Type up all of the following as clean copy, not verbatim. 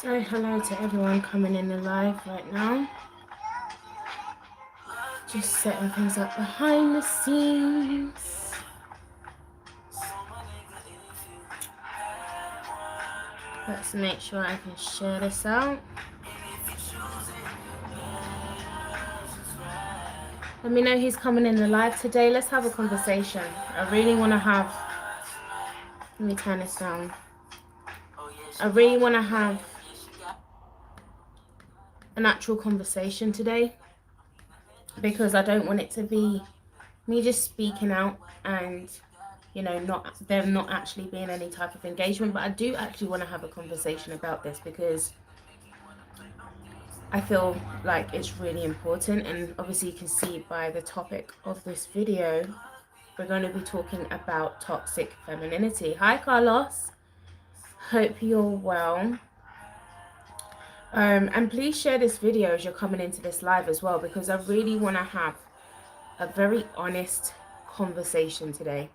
So hello to everyone coming in the live right now. Just setting things up behind the scenes. Let's make sure I can share this out. Let me know who's coming in the live today. Let's have a conversation. I really want to have... Let me turn this down. I really want to have an actual conversation today, because I don't want it to be me just speaking out and, you know, there not actually being any type of engagement. But I do actually want to have a conversation about this, because I feel like it's really important. And obviously you can see by the topic of this video, we're going to be talking about toxic femininity. Hi Carlos, hope you're well. And please share this video as you're coming into this live as well, because I really want to have a very honest conversation today.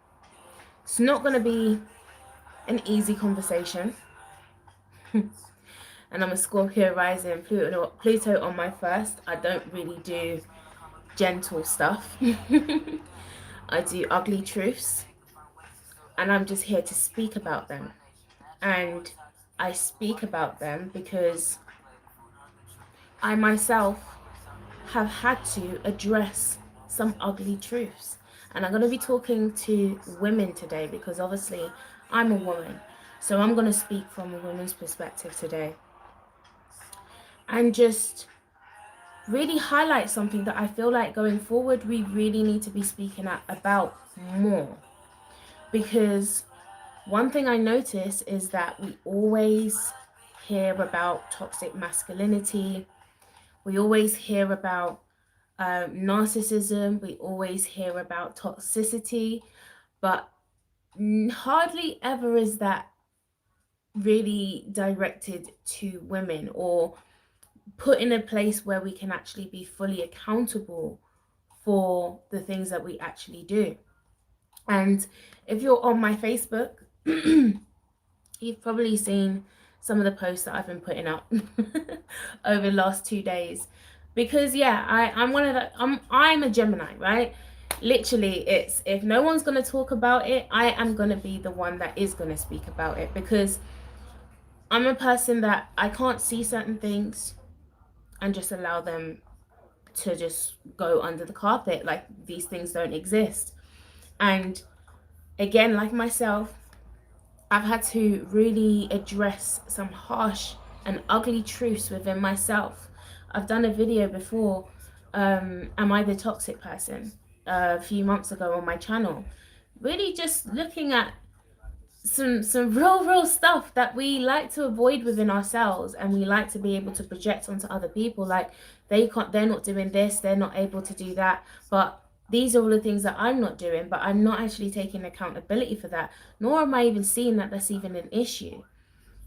It's not going to be an easy conversation. And I'm a Scorpio rising, Pluto on my first. I don't really do gentle stuff. I do ugly truths, and I'm just here to speak about them. And I speak about them because I myself have had to address some ugly truths. And I'm going to be talking to women today, because obviously I'm a woman. So I'm going to speak from a woman's perspective today, and just really highlight something that I feel like going forward we really need to be speaking about more. Because one thing I notice is that we always hear about toxic masculinity. We always hear about narcissism. We always hear about toxicity. But hardly ever is that really directed to women, or put in a place where we can actually be fully accountable for the things that we actually do. And if you're on my Facebook, you've probably seen some of the posts that I've been putting up over the last 2 days. Because yeah, I'm one of the I'm a Gemini, right? Literally, it's, if no one's going to talk about it, I am going to be the one that is going to speak about it, because I'm a person that I can't see certain things and just allow them to just go under the carpet like these things don't exist. And again, like myself, I've had to really address some harsh and ugly truths within myself. I've done a video before, am I the toxic person, a few months ago on my channel, really just looking at some real stuff that we like to avoid within ourselves, and we like to be able to project onto other people, like they're not doing this, they're not able to do that, but these are all the things that I'm not doing, but I'm not actually taking accountability for that, nor am I even seeing that that's even an issue.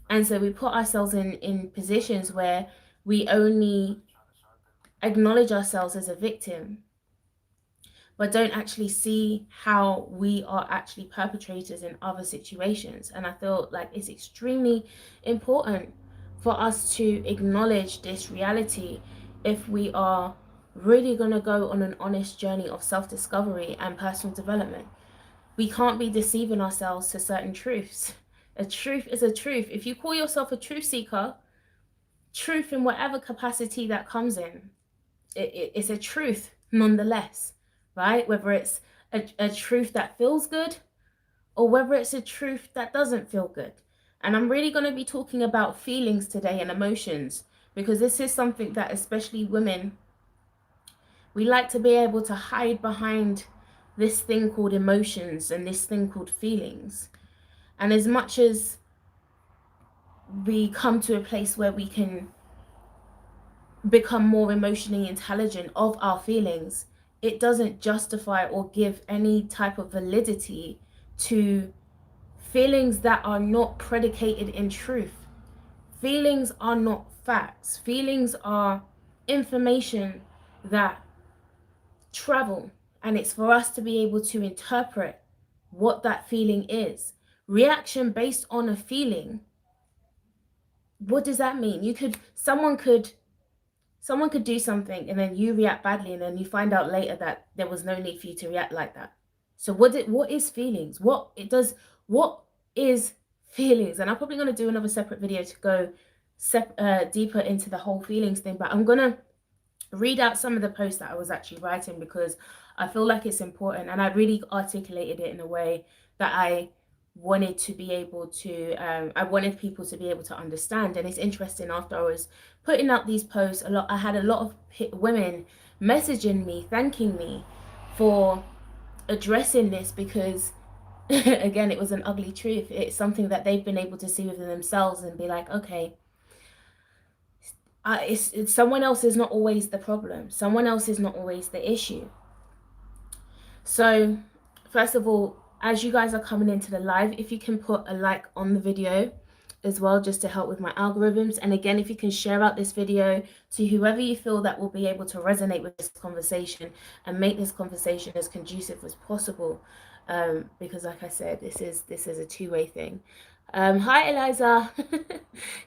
And so we put ourselves in positions where we only acknowledge ourselves as a victim, but don't actually see how we are actually perpetrators in other situations. And I feel like it's extremely important for us to acknowledge this reality if we are really going to go on an honest journey of self-discovery and personal development. We can't be deceiving ourselves to certain truths. A truth is a truth. If you call yourself a truth seeker, truth in whatever capacity that comes in, it's a truth nonetheless, right? Whether it's a truth that feels good, or whether it's a truth that doesn't feel good. And I'm really going to be talking about feelings today and emotions, because this is something that especially women, we like to be able to hide behind this thing called emotions and this thing called feelings. And as much as we come to a place where we can become more emotionally intelligent of our feelings, it doesn't justify or give any type of validity to feelings that are not predicated in truth. Feelings are not facts. Feelings are information that travel, and it's for us to be able to interpret what that feeling is. Reaction based on a feeling What does that mean? Someone could do something and then you react badly, and then you find out later that there was no need for you to react like that. So what is feelings? What is feelings? And I'm probably going to do another separate video to go deeper into the whole feelings thing, but I'm going to read out some of the posts that I was actually writing, because I feel like it's important, and I really articulated it in a way that I wanted to be able to I wanted people to be able to understand. And it's interesting, after I was putting out these posts, I had a lot of women messaging me, thanking me for addressing this, because again, it was an ugly truth. It's something that they've been able to see within themselves and be like, okay, it's someone else is not always the problem. Someone else is not always the issue. So, first of all, as you guys are coming into the live, if you can put a like on the video as well, just to help with my algorithms. And again, if you can share out this video to whoever you feel that will be able to resonate with this conversation and make this conversation as conducive as possible. Because like I said, this is a two-way thing. Hi, Eliza.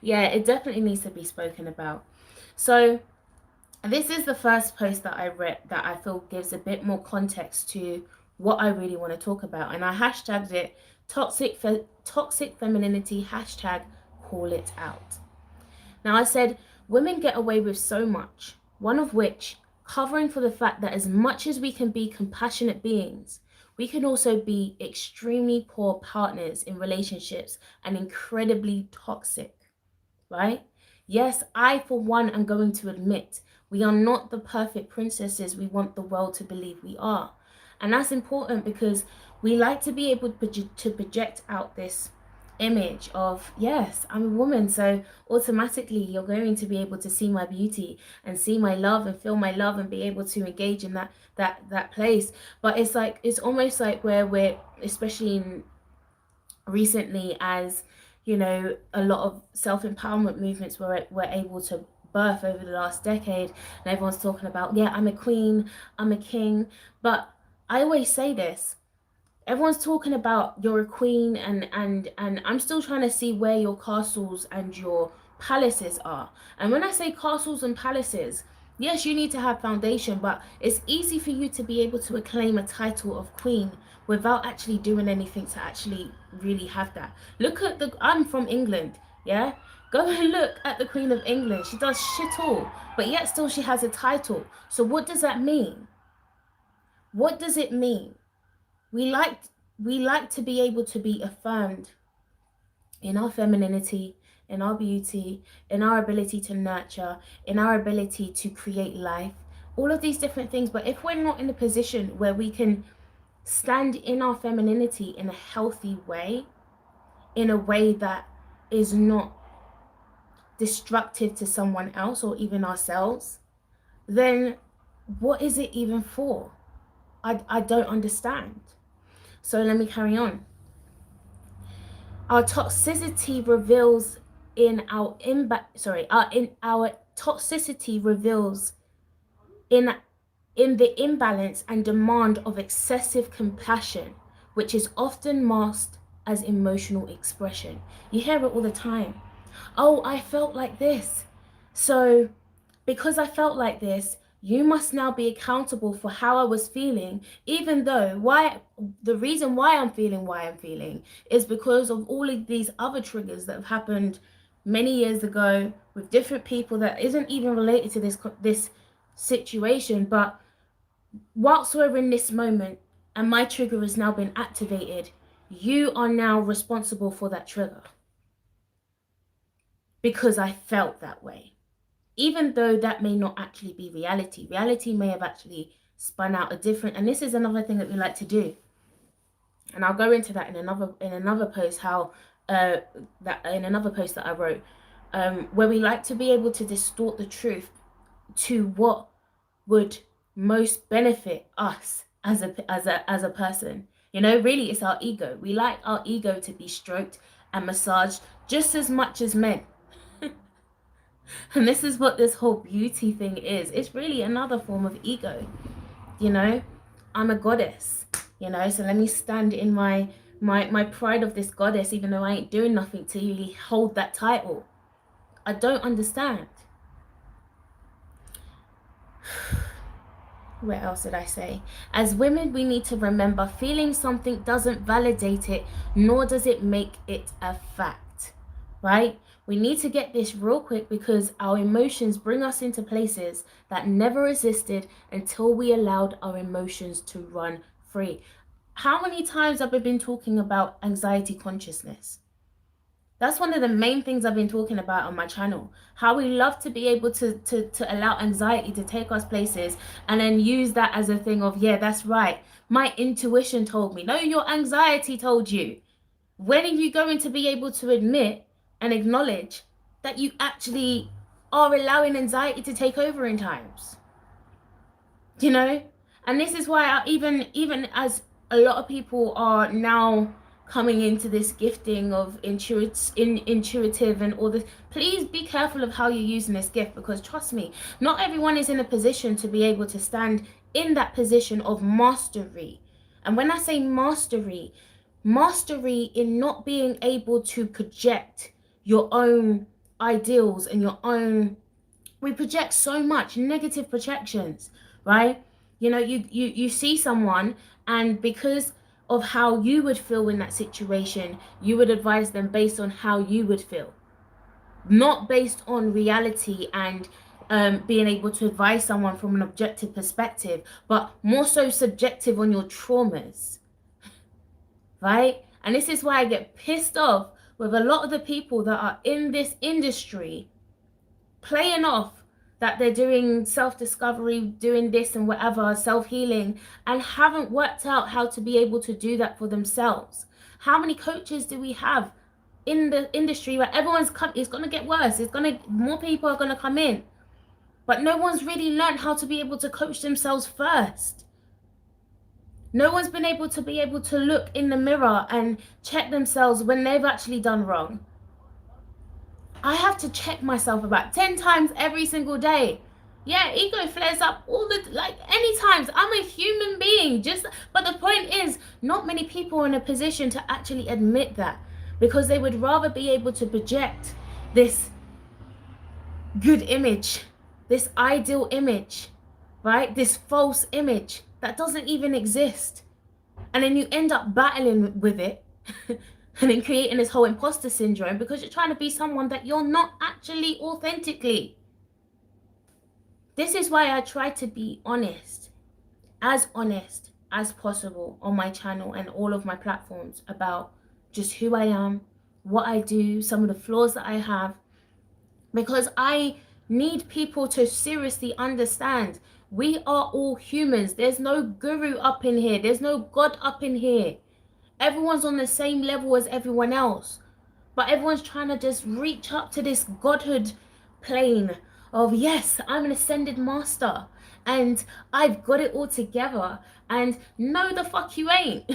Yeah, it definitely needs to be spoken about. So this is the first post that I read that I feel gives a bit more context to what I really want to talk about. And I hashtagged it toxic femininity, hashtag call it out. Now I said, women get away with so much, one of which covering for the fact that as much as we can be compassionate beings, we can also be extremely poor partners in relationships and incredibly toxic, right? Yes, I for one am going to admit we are not the perfect princesses we want the world to believe we are. And that's important, because we like to be able to project out this image of, yes, I'm a woman, so automatically you're going to be able to see my beauty and see my love and feel my love and be able to engage in that place. But it's like, it's almost like where we're, especially in recently, as you know, a lot of self-empowerment movements were able to birth over the last decade, and everyone's talking about, yeah, I'm a queen, I'm a king. But I always say this, everyone's talking about you're a queen, and I'm still trying to see where your castles and your palaces are. And when I say castles and palaces, yes, you need to have foundation, but it's easy for you to be able to acclaim a title of queen without actually doing anything to actually really have that. Look at I'm from England, yeah? Go and look at the Queen of England. She does shit all, but yet still she has a title. So what does that mean? What does it mean? We like to be able to be affirmed in our femininity, in our beauty, in our ability to nurture, in our ability to create life, all of these different things. But if we're not in a position where we can stand in our femininity in a healthy way, in a way that is not destructive to someone else or even ourselves, then what is it even for? I don't understand. So let me carry on. Our toxicity reveals in our toxicity reveals in the imbalance and demand of excessive compassion, which is often masked as emotional expression. You hear it all the time. Oh, I felt like this. So because I felt like this, you must now be accountable for how I was feeling, even though the reason why I'm feeling is because of all of these other triggers that have happened many years ago with different people that isn't even related to this situation. But whilst we're in this moment and my trigger has now been activated, you are now responsible for that trigger because I felt that way. Even though that may not actually be reality. Reality may have actually spun out a different, and this is another thing that we like to do. And I'll go into that in another post, how that in another post that I wrote, where we like to be able to distort the truth to what would most benefit us as a person. You know, really it's our ego. We like our ego to be stroked and massaged just as much as men. And this is what this whole beauty thing is. It's really another form of ego. You know, I'm a goddess, you know, so let me stand in my pride of this goddess, even though I ain't doing nothing to really hold that title. I don't understand. What else did I say? As women, we need to remember feeling something doesn't validate it, nor does it make it a fact, right? We need to get this real quick because our emotions bring us into places that never existed until we allowed our emotions to run free. How many times have I been talking about anxiety consciousness? That's one of the main things I've been talking about on my channel. How we love to be able to allow anxiety to take us places and then use that as a thing of, yeah, that's right. My intuition told me. No, your anxiety told you. When are you going to be able to admit and acknowledge that you actually are allowing anxiety to take over in times? You know? And this is why even as a lot of people are now coming into this gifting of intuitive and all this, please be careful of how you're using this gift, because trust me, not everyone is in a position to be able to stand in that position of mastery. And when I say mastery, mastery in not being able to project your own ideals and your own, we project so much negative projections, right? You know, you see someone, and because of how you would feel in that situation, you would advise them based on how you would feel, not based on reality and being able to advise someone from an objective perspective, but more so subjective on your traumas, right? And this is why I get pissed off with a lot of the people that are in this industry playing off that they're doing self-discovery, doing this and whatever, self-healing, and haven't worked out how to be able to do that for themselves. How many coaches do we have in the industry where everyone's it's going to get worse, more people are going to come in, but no one's really learned how to be able to coach themselves first. No one's been able to look in the mirror and check themselves when they've actually done wrong. I have to check myself about 10 times every single day. Yeah, ego flares up any times. I'm a human being. But the point is, not many people are in a position to actually admit that, because they would rather be able to project this good image, this ideal image, right? This false image that doesn't even exist. And then you end up battling with it and then creating this whole imposter syndrome because you're trying to be someone that you're not actually authentically. This is why I try to be honest as possible on my channel and all of my platforms about just who I am, what I do, some of the flaws that I have, because I need people to seriously understand we are all humans. There's no guru up in here. There's no God up in here. Everyone's on the same level as everyone else, but everyone's trying to just reach up to this godhood plane of, yes, I'm an ascended master and I've got it all together. And no, the fuck you ain't,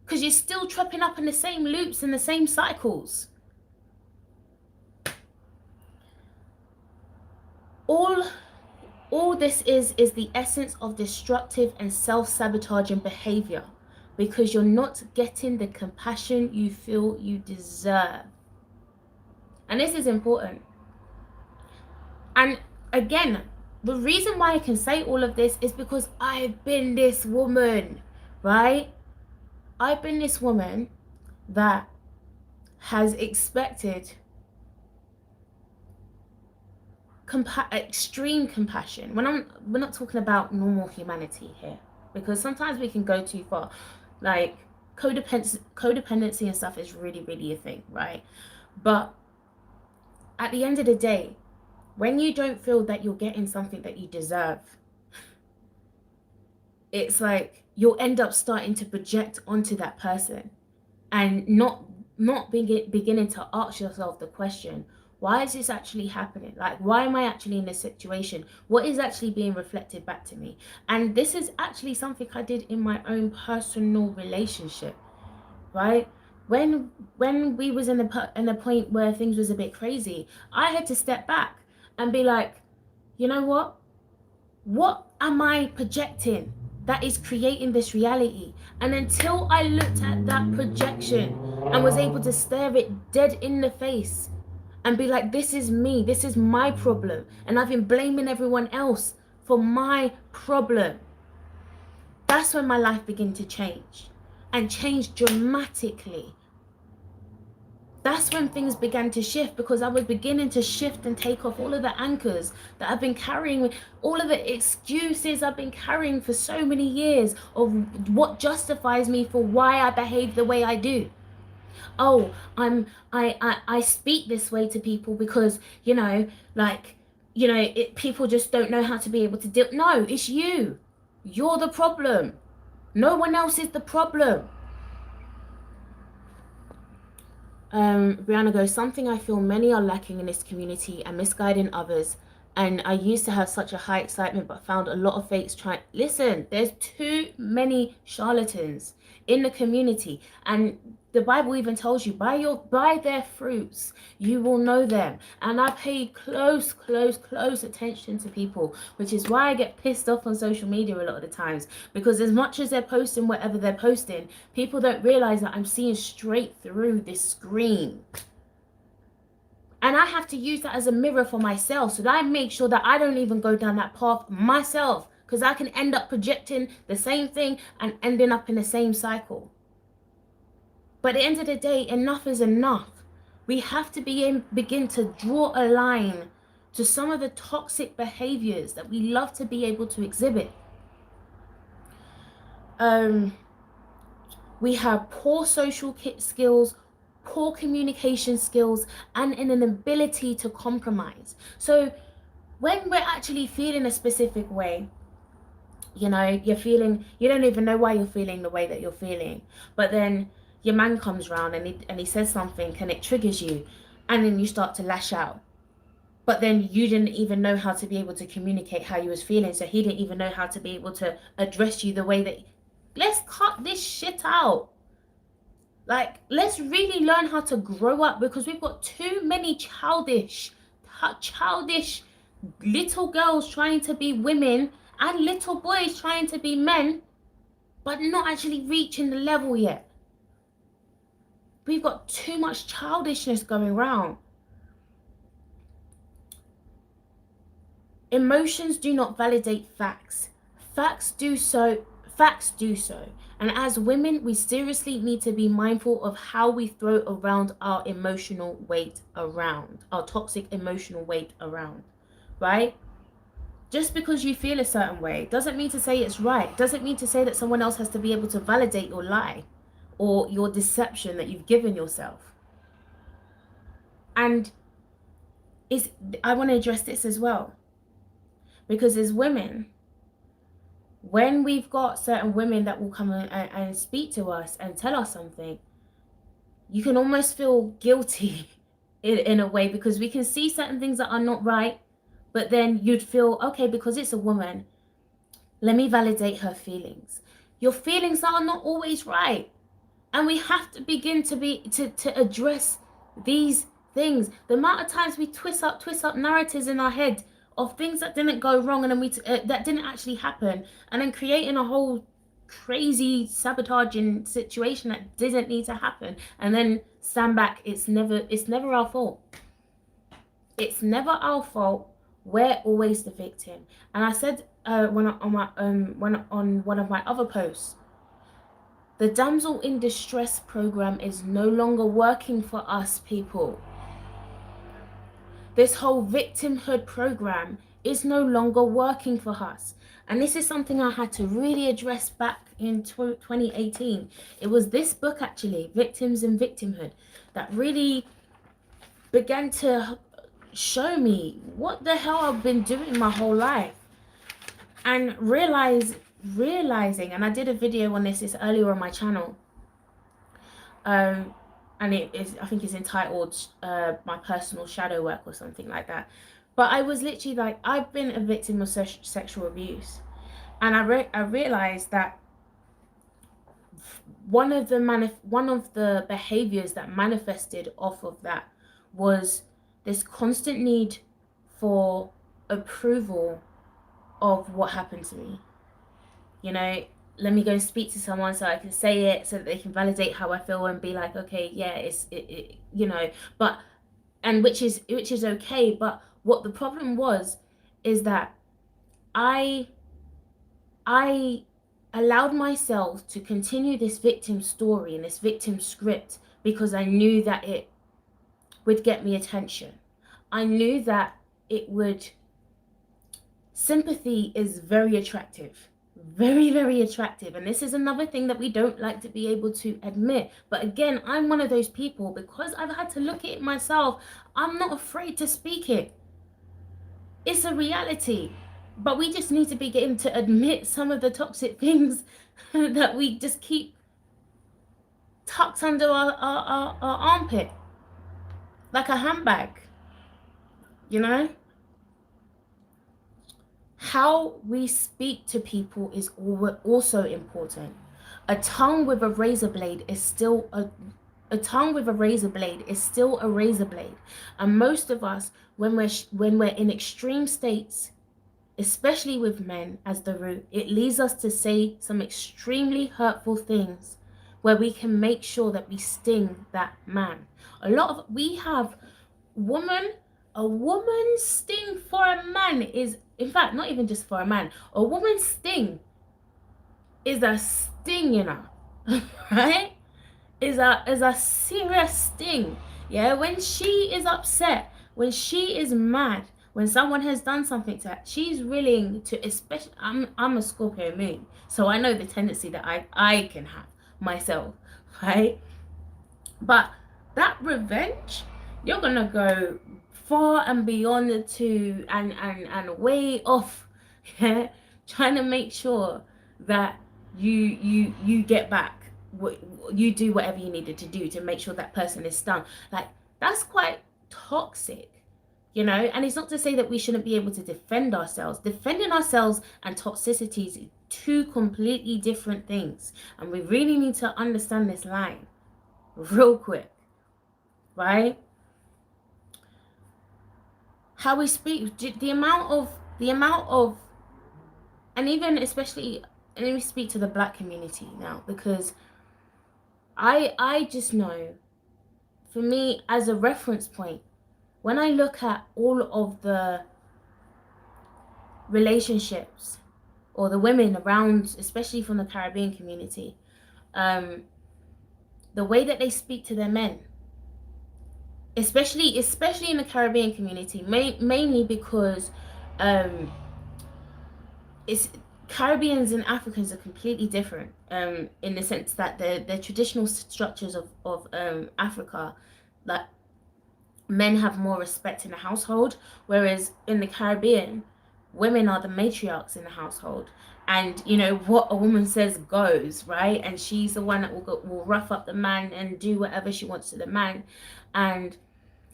because you're still tripping up in the same loops and the same cycles. All this is the essence of destructive and self-sabotaging behavior, because you're not getting the compassion you feel you deserve. And this is important. And again, the reason why I can say all of this is because I've been this woman, right? I've been this woman that has expected extreme compassion. We're not talking about normal humanity here, because sometimes we can go too far. Like codependency and stuff is really, really a thing, right? But at the end of the day, when you don't feel that you're getting something that you deserve, it's like you'll end up starting to project onto that person and not beginning to ask yourself the question, why is this actually happening? Like, why am I actually in this situation? What is actually being reflected back to me? And this is actually something I did in my own personal relationship, right? When we was in a point where things was a bit crazy, I had to step back and be like, you know what? What am I projecting that is creating this reality? And until I looked at that projection and was able to stare it dead in the face and be like, this is me, this is my problem, and I've been blaming everyone else for my problem. That's when my life began to change, and change dramatically. That's when things began to shift, because I was beginning to shift and take off all of the anchors that I've been carrying, all of the excuses I've been carrying for so many years of what justifies me for why I behave the way I do. Oh, I speak this way to people because, people just don't know how to be able to deal. No, it's you. You're the problem. No one else is the problem. Brianna goes, something I feel many are lacking in this community and misguiding others. And I used to have such a high excitement, but found a lot of fakes trying. Listen, there's too many charlatans in the community. And the Bible even tells you, by their fruits, you will know them. And I pay close attention to people, which is why I get pissed off on social media a lot of the times. Because as much as they're posting whatever they're posting, people don't realize that I'm seeing straight through this screen. And I have to use that as a mirror for myself, so that I make sure that I don't even go down that path myself, because I can end up projecting the same thing and ending up in the same cycle. But at the end of the day, enough is enough. We have to begin to draw a line to some of the toxic behaviors that we love to be able to exhibit. We have poor social skills, poor communication skills, and an inability to compromise. So when we're actually feeling a specific way, you don't even know why you're feeling the way that you're feeling, but then your man comes around and he says something and it triggers you, and then you start to lash out. But then you didn't even know how to be able to communicate how you was feeling, so he didn't even know how to be able to address you the way that. Let's cut this shit out. Like, let's really learn how to grow up, because we've got too many childish little girls trying to be women and little boys trying to be men, but not actually reaching the level yet. We've got too much childishness going around. Emotions do not validate facts. Facts do so. And as women, we seriously need to be mindful of how we throw around our emotional weight around, our toxic emotional weight around, right? Just because you feel a certain way doesn't mean to say it's right. Doesn't mean to say that someone else has to be able to validate your lie or your deception that you've given yourself. And I want to address this as well, because as women, when we've got certain women that will come and speak to us and tell us something, you can almost feel guilty in a way, because we can see certain things that are not right, but then you'd feel, okay, because it's a woman, let me validate her feelings. Your feelings are not always right. And we have to begin to address these things. The amount of times we twist up narratives in our head of things that didn't go wrong, and then that didn't actually happen, and then creating a whole crazy sabotaging situation that didn't need to happen, and then stand back. It's never our fault. It's never our fault. We're always the victim. And I said on one of my other posts, the Damsel in Distress program is no longer working for us, people. This whole victimhood program is no longer working for us. And this is something I had to really address back in 2018. It was this book, actually, Victims and Victimhood, that really began to show me what the hell I've been doing my whole life. And realizing, and I did a video on this earlier on my channel, and I think it's entitled My Personal Shadow Work or something like that. But I was literally like, I've been a victim of sexual abuse, and I realized that one of the behaviors that manifested off of that was this constant need for approval of what happened to me. Let me go and speak to someone so I can say it, so that they can validate how I feel and be like, okay, yeah, but and which is okay. But what the problem was is that I I allowed myself to continue this victim story and this victim script because I knew that it would get me attention. I knew that it would. Sympathy is very attractive. Very, very attractive. And this is another thing that we don't like to be able to admit. But again, I'm one of those people, because I've had to look at it myself, I'm not afraid to speak it. It's a reality. But we just need to begin to admit some of the toxic things that we just keep tucked under our armpit, like a handbag, you know? How we speak to people is also important. A tongue with a razor blade is still a tongue with a razor blade is still a razor blade. And most of us, when we're in extreme states, especially with men as the root, it leads us to say some extremely hurtful things where we can make sure that we sting that man. We have woman a woman's sting for a man is, in fact, not even just for a man, a woman's sting is a sting, right? Is a serious sting. Yeah, when she is upset, when she is mad, when someone has done something to her, she's willing to, especially, I'm a Scorpio moon, so I know the tendency that I can have myself, right? But that revenge, you're gonna go far and beyond to and way off, yeah, trying to make sure that you get back. You do whatever you needed to do to make sure that person is stung. Like, that's quite toxic, and it's not to say that we shouldn't be able to defend ourselves. Defending ourselves and toxicity is two completely different things, and we really need to understand this line real quick, right? How we speak, the amount of, and even especially, let me speak to the Black community now, because I just know, for me, as a reference point, when I look at all of the relationships or the women around, especially from the Caribbean community, the way that they speak to their men, especially in the Caribbean community, mainly because it's Caribbeans and Africans are completely different, in the sense that the traditional structures of Africa, like, men have more respect in the household, whereas in the Caribbean, women are the matriarchs in the household. And what a woman says goes, right? And she's the one that will rough up the man and do whatever she wants to the man. And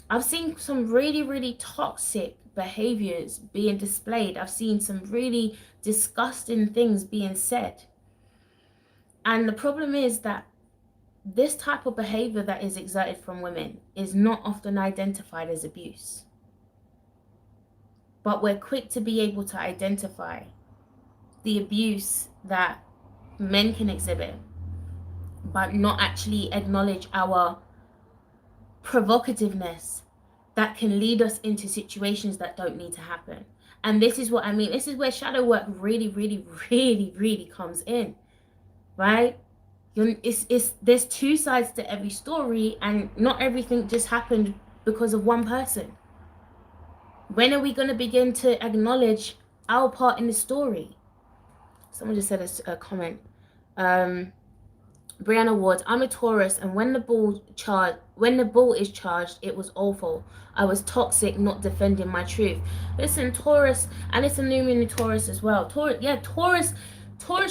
I've seen some really, really toxic behaviors being displayed. I've seen some really disgusting things being said. And the problem is that this type of behavior that is exerted from women is not often identified as abuse. But we're quick to be able to identify the abuse that men can exhibit, but not actually acknowledge our provocativeness that can lead us into situations that don't need to happen. And this is what I mean. This is where shadow work really, really, really, really comes in, right? There's two sides to every story, and not everything just happened because of one person. When are we going to begin to acknowledge our part in the story? Someone just said a comment. Brianna Ward, I'm a Taurus, and when the bull is charged, it was awful. I was toxic, not defending my truth. Listen, Taurus, and it's a new moon in Taurus as well. Taurus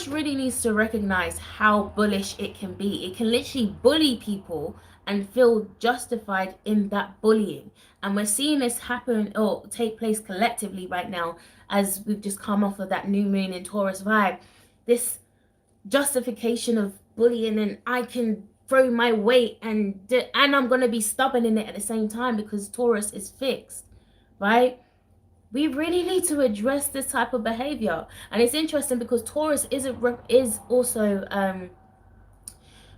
really needs to recognize how bullish it can be. It can literally bully people and feel justified in that bullying. And we're seeing this happen or take place collectively right now, as we've just come off of that new moon in Taurus vibe. This justification of bullying, and I can throw my weight, and I'm going to be stubborn in it at the same time because Taurus is fixed, right? We really need to address this type of behavior. And it's interesting because Taurus is also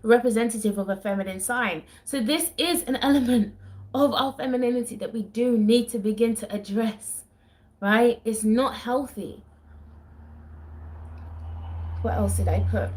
representative of a feminine sign. So this is an element of our femininity that we do need to begin to address, right? It's not healthy. What else did I put?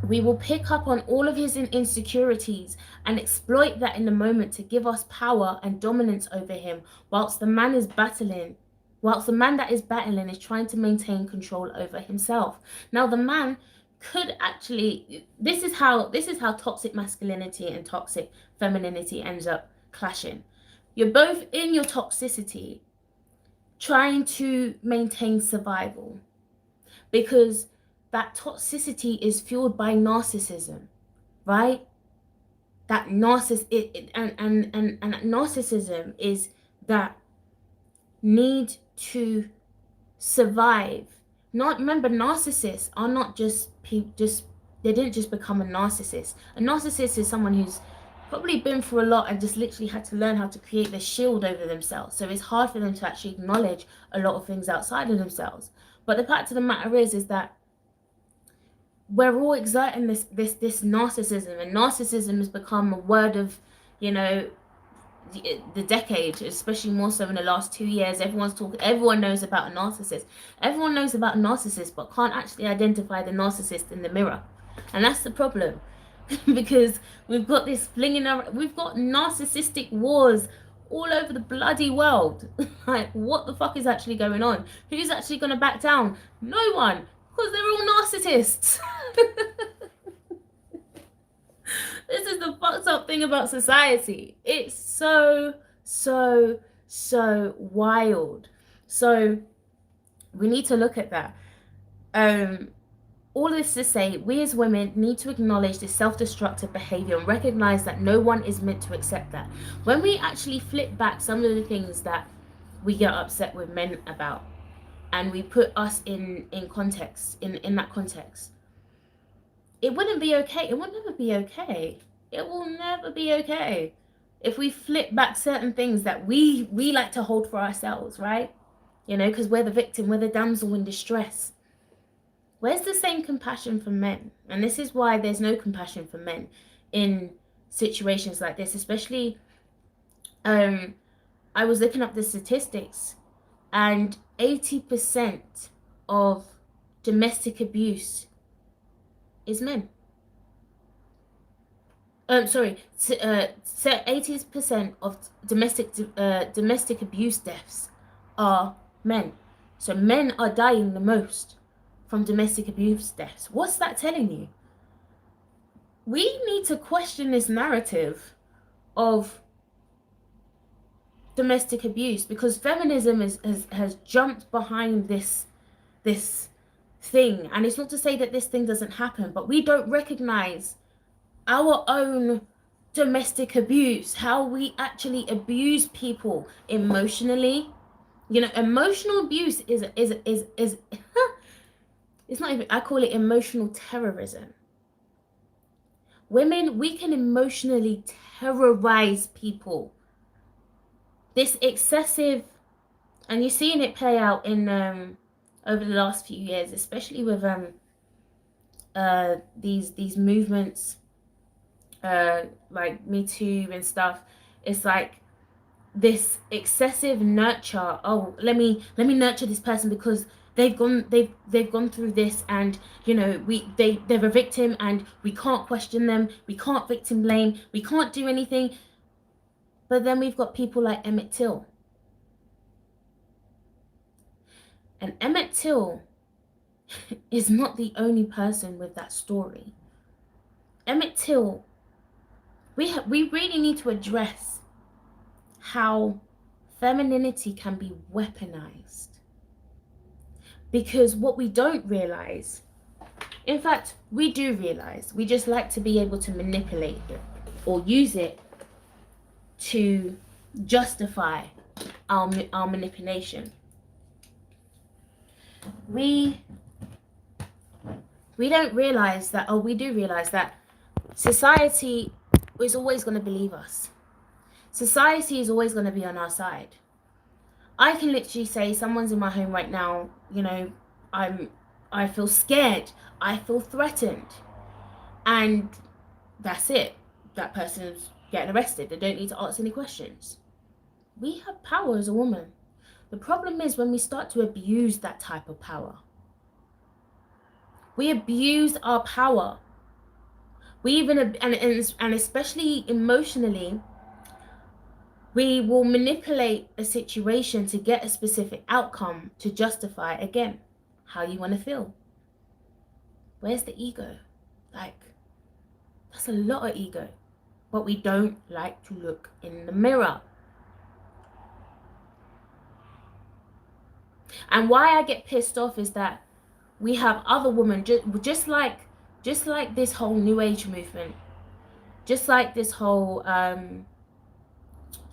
We will pick up on all of his insecurities and exploit that in the moment to give us power and dominance over him, whilst the man that is battling is trying to maintain control over himself. Now the man could actually, this is how toxic masculinity and toxic femininity ends up clashing. You're both in your toxicity trying to maintain survival, because that toxicity is fueled by narcissism, right? That and narcissism is that need to survive. Not, remember, narcissists are not just they didn't just become a narcissist. A narcissist is someone who's probably been through a lot and just literally had to learn how to create this shield over themselves. So it's hard for them to actually acknowledge a lot of things outside of themselves. But the fact of the matter is that we're all exerting this narcissism, and narcissism has become a word of, you know, the decade, especially more so in the last 2 years. Everyone knows about a narcissist. Everyone knows about a narcissist, but can't actually identify the narcissist in the mirror. And that's the problem. Because we've got this we've got narcissistic wars all over the bloody world. Like, what the fuck is actually going on? Who's actually going to back down? No one, because they're all narcissists. This is the fucked up thing about society. It's so wild. So we need to look at that. All this to say, we as women need to acknowledge this self-destructive behavior and recognize that no one is meant to accept that. When we actually flip back some of the things that we get upset with men about, and we put us in context, in that context, it wouldn't be okay. It will never be okay. It will never be okay if we flip back certain things that we like to hold for ourselves, right? You know, because we're the victim, we're the damsel in distress. Where's the same compassion for men? And this is why there's no compassion for men in situations like this, especially, I was looking up the statistics, and 80% of domestic abuse is men. Sorry, 80% of domestic abuse deaths are men. So men are dying the most from domestic abuse deaths. What's that telling you? We need to question this narrative of domestic abuse, because feminism has jumped behind this thing. And it's not to say that this thing doesn't happen, but we don't recognize our own domestic abuse, how we actually abuse people emotionally. You know, emotional abuse is it's not even, I call it emotional terrorism. Women, we can emotionally terrorize people. This excessive, and you're seeing it play out in over the last few years, especially with these movements, like Me Too and stuff. It's like this excessive nurture. Oh, let me nurture this person because they've gone through this, and you know, they're a victim, and we can't question them, we can't victim blame, we can't do anything. But then we've got people like Emmett Till. And Emmett Till is not the only person with that story. Emmett Till, we really need to address how femininity can be weaponized. Because what we don't realize, in fact, we do realize, we just like to be able to manipulate it or use it to justify our manipulation. We don't realize that, or we do realize that society is always going to believe us. Society is always going to be on our side. I can literally say someone's in my home right now, you know, I feel scared, I feel threatened, and that's it. That person's getting arrested. They don't need to ask any questions. We have power as a woman. The problem is when we start to abuse that type of power. We abuse our power. We even, and especially emotionally, we will manipulate a situation to get a specific outcome to justify, again, how you want to feel. Where's the ego? Like, that's a lot of ego. But we don't like to look in the mirror. And why I get pissed off is that we have other women, just like this whole new age movement, just like this whole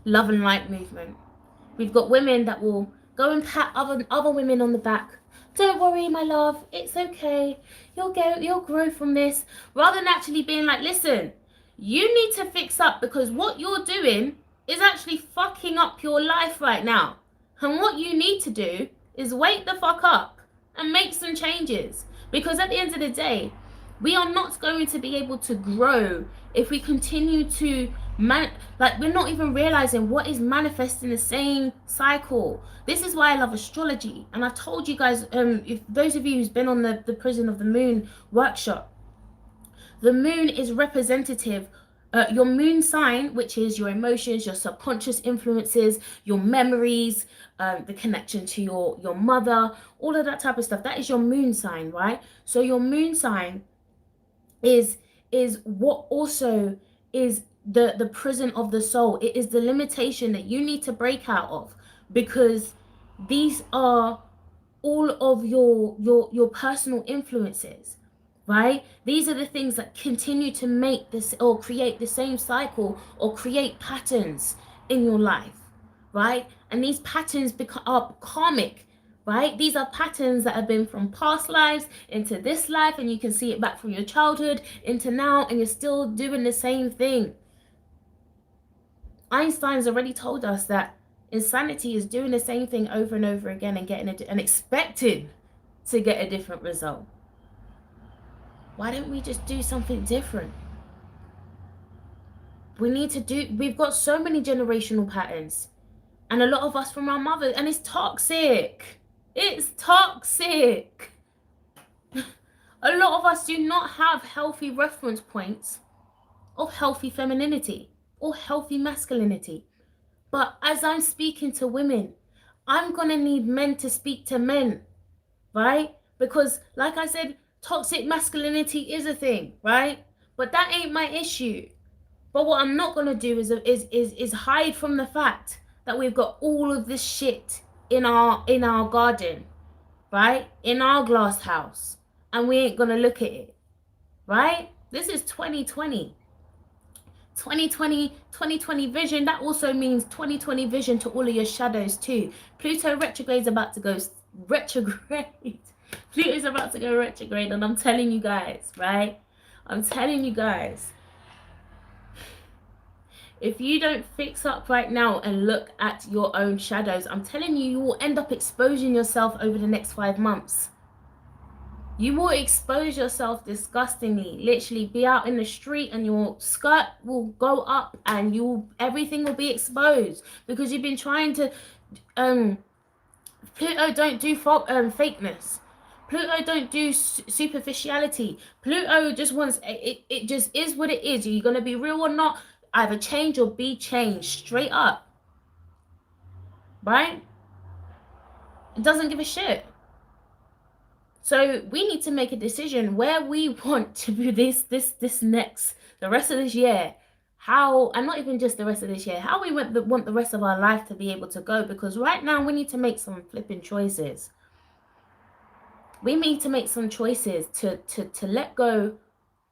love and light movement. We've got women that will go and pat other women on the back. Don't worry, my love, it's okay. You'll grow from this. Rather than actually being like, listen, you need to fix up, because what you're doing is actually fucking up your life right now. And what you need to do is wake the fuck up and make some changes. Because at the end of the day, we are not going to be able to grow if we continue to we're not even realizing what is manifesting the same cycle. This is why I love astrology. And I've told you guys, if those of you who's been on the Prison of the Moon workshop, the moon is representative. Your moon sign, which is your emotions, your subconscious influences, your memories, the connection to your mother, all of that type of stuff. That is your moon sign, right? So your moon sign is what also is the prison of the soul. It is the limitation that you need to break out of, because these are all of your personal influences, right? These are the things that continue to make this or create the same cycle or create patterns in your life, right? And these patterns are karmic, right? These are patterns that have been from past lives into this life, and you can see it back from your childhood into now, and you're still doing the same thing. Einstein's already told us that insanity is doing the same thing over and over again and getting it and expecting to get a different result. Why don't we just do something different? We've got so many generational patterns, and a lot of us from our mothers, and it's toxic. It's toxic. A lot of us do not have healthy reference points of healthy femininity or healthy masculinity. But as I'm speaking to women, I'm gonna need men to speak to men, right? Because like I said, toxic masculinity is a thing, right? But that ain't my issue. But what I'm not gonna do is hide from the fact that we've got all of this shit in our garden, right? In our glass house, and we ain't gonna look at it, right? This is 2020. 2020 vision. That also means 2020 vision to all of your shadows too. Pluto retrograde is about to go retrograde. Pluto is about to go retrograde, and I'm telling you guys, right? I'm telling you guys, if you don't fix up right now and look at your own shadows, I'm telling you, you will end up exposing yourself over the next 5 months. You will expose yourself disgustingly. Literally be out in the street and your skirt will go up and everything will be exposed, because you've been trying to Pluto don't do fakeness. Pluto don't do superficiality. Pluto just wants it just is what it is. Are you gonna be real or not? Either change or be changed, straight up. Right? It doesn't give a shit. So we need to make a decision where we want to do this next, the rest of this year. How, and not even just the rest of this year, how we want the rest of our life to be able to go. Because right now we need to make some flipping choices. We need to make some choices to let go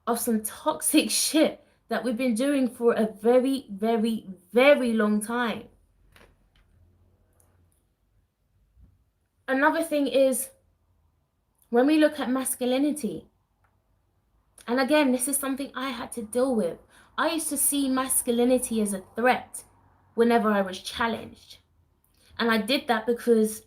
of some toxic shit that we've been doing for a very, very, very long time. Another thing is, when we look at masculinity, and again, this is something I had to deal with. I used to see masculinity as a threat whenever I was challenged. And I did that because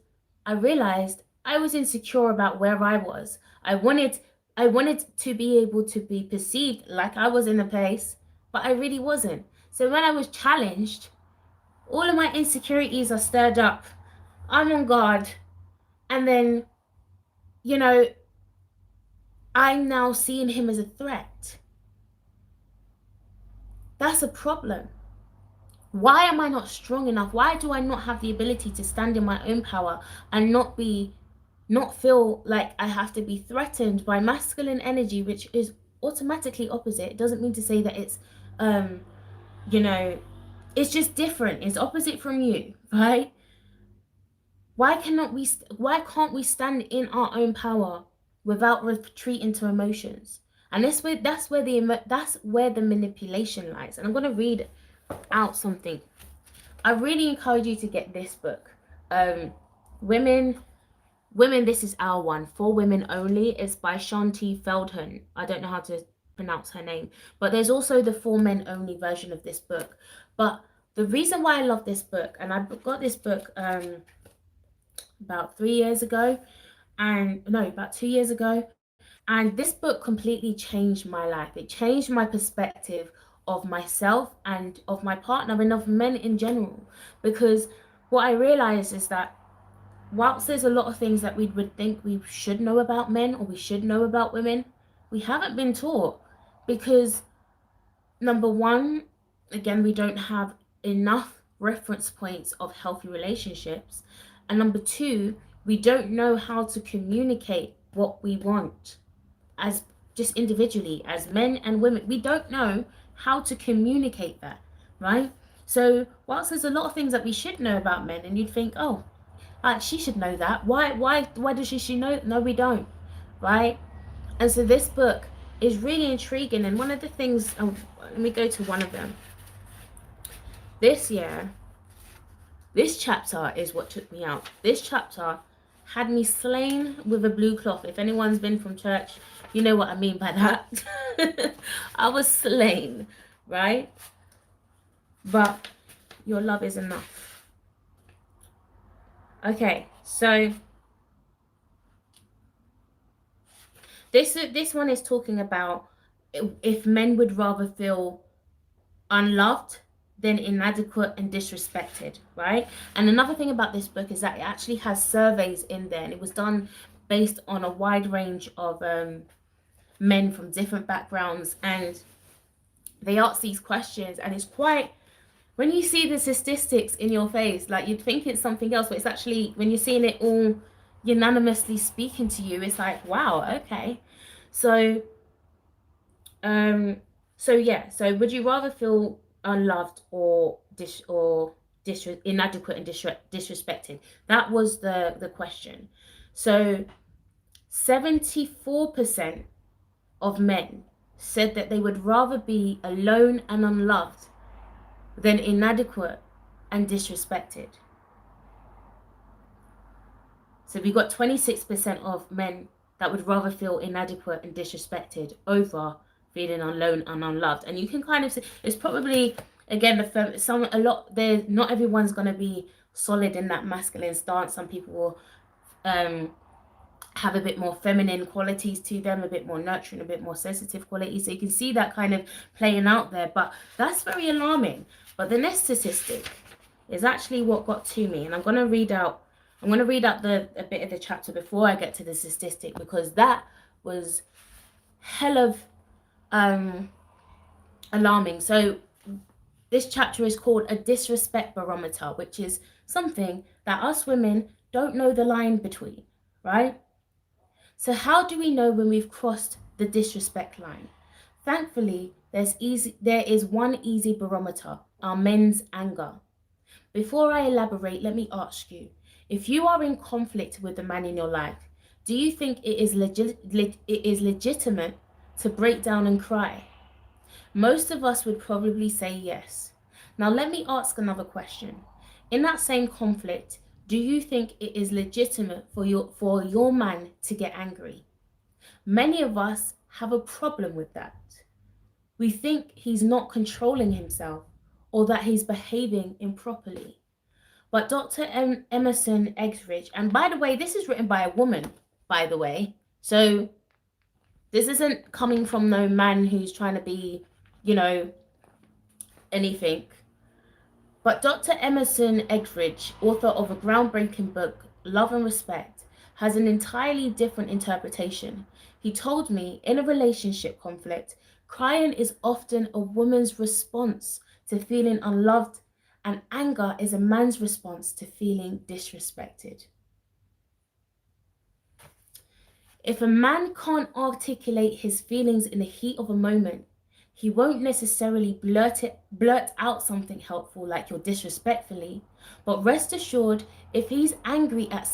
I realized I was insecure about where I was. I wanted to be able to be perceived like I was in a place, but I really wasn't. So when I was challenged, all of my insecurities are stirred up. I'm on guard. And then, you know, I'm now seeing him as a threat. That's a problem. Why am I not strong enough? Why do I not have the ability to stand in my own power and not feel like I have to be threatened by masculine energy, which is automatically opposite? It doesn't mean to say that it's you know, it's just different. It's opposite from you, right? Why can't we stand in our own power without retreating to emotions? And that's where the manipulation lies. And I'm going to read out something. I really encourage you to get this book. Women, this is our one. For Women Only. It's by Shanti Feldhahn. I don't know how to pronounce her name. But there's also the For Men Only version of this book. But the reason why I love this book, and I got this book about 3 years ago, and no, about 2 years ago. And this book completely changed my life. It changed my perspective of myself and of my partner and of men in general. Because what I realized is that whilst there's a lot of things that we would think we should know about men or we should know about women, we haven't been taught. Because number one, again, we don't have enough reference points of healthy relationships. And number two, we don't know how to communicate what we want as just individually, as men and women. We don't know how to communicate that, right? So whilst there's a lot of things that we should know about men, and you'd think, oh, she should know that. Why does she know? No, we don't, right? And so this book is really intriguing. And one of the things, let me go to one of them. This chapter is what took me out. This chapter had me slain with a blue cloth. If anyone's been from church, you know what I mean by that. I was slain, right? But your love is enough. Okay, so this one is talking about if men would rather feel unloved than inadequate and disrespected, right? And another thing about this book is that it actually has surveys in there, and it was done based on a wide range of men from different backgrounds, and they ask these questions, and it's quite, when you see the statistics in your face, like you'd think it's something else, but it's actually, when you're seeing it all unanimously speaking to you, it's like, wow, okay. So so would you rather feel unloved or inadequate and disrespected? That was the question. So 74% of men said that they would rather be alone and unloved than inadequate and disrespected. So we got 26% of men that would rather feel inadequate and disrespected over feeling alone and unloved. And you can kind of see, it's probably, again, not everyone's going to be solid in that masculine stance. Some people will have a bit more feminine qualities to them, a bit more nurturing, a bit more sensitive qualities. So you can see that kind of playing out there, but that's very alarming. But the next statistic is actually what got to me, and I'm going to read out a bit of the chapter before I get to the statistic, because that was hell of alarming. So this chapter is called A Disrespect Barometer, which is something that us women don't know the line between, right? So how do we know when we've crossed the disrespect line? Thankfully, there is one easy barometer: our men's anger. Before I elaborate, let me ask you, if you are in conflict with the man in your life, do you think it is legitimate to break down and cry? Most of us would probably say yes. Now let me ask another question. In that same conflict, do you think it is legitimate for your man to get angry? Many of us have a problem with that. We think he's not controlling himself or that he's behaving improperly. But Dr. Emerson Eggridge, and by the way, this is written by a woman, by the way. So this isn't coming from no man who's trying to be, anything. But Dr. Emerson Eggridge, author of a groundbreaking book, Love and Respect, has an entirely different interpretation. He told me in a relationship conflict, crying is often a woman's response to feeling unloved, and anger is a man's response to feeling disrespected. If a man can't articulate his feelings in the heat of a moment, he won't necessarily blurt out something helpful like you're disrespectfully, but rest assured, if he's angry at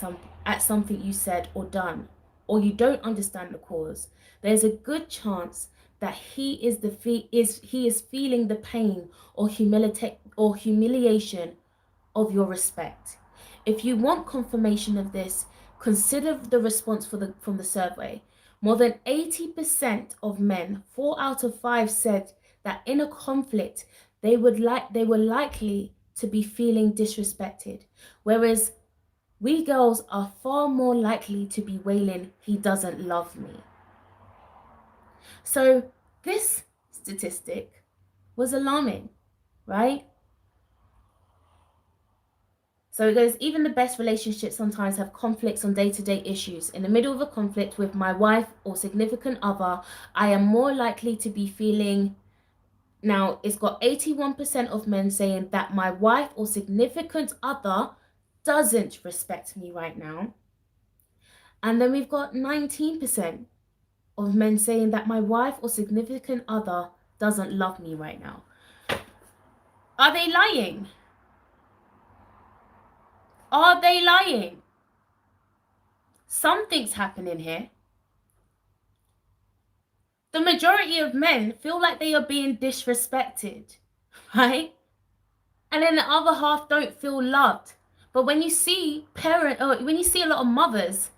something you said or done, or you don't understand the cause, there's a good chance that he is feeling the pain or humiliation of your respect. If you want confirmation of this, consider the response from the survey. More than 80% of men, 4 out of 5, said that in a conflict they were likely to be feeling disrespected, whereas we girls are far more likely to be wailing, "He doesn't love me." So this statistic was alarming, right? So it goes, even the best relationships sometimes have conflicts on day-to-day issues. In the middle of a conflict with my wife or significant other, I am more likely to be feeling... Now, it's got 81% of men saying that my wife or significant other doesn't respect me right now. And then we've got 19% of men saying that my wife or significant other doesn't love me right now. Are they lying? Are they lying? Something's happening here. The majority of men feel like they are being disrespected, right? And then the other half don't feel loved. But when you see when you see a lot of mothers,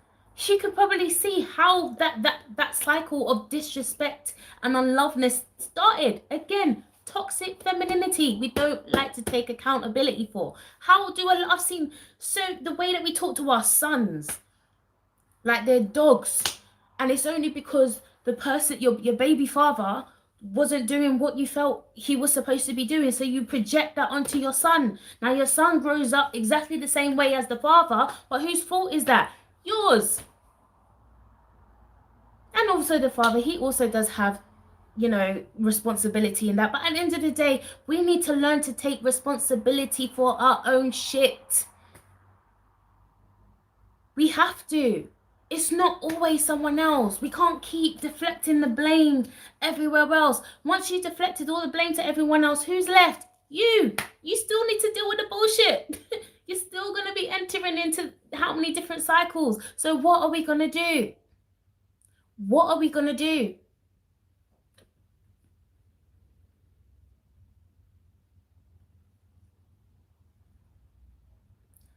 you could probably see how that cycle of disrespect and unloveness started. Again, toxic femininity we don't like to take accountability for. I've seen, so the way that we talk to our sons like they're dogs, and it's only because the person, your baby father, wasn't doing what you felt he was supposed to be doing, so you project that onto your son. Now your son grows up exactly the same way as the father, but whose fault is that? Yours. And also the father, he also does have, responsibility in that, but at the end of the day, we need to learn to take responsibility for our own shit. We have to. It's not always someone else. We can't keep deflecting the blame everywhere else. Once you deflected all the blame to everyone else, who's left? You. You still need to deal with the bullshit. You're still going to be entering into how many different cycles. So what are we going to do? What are we going to do?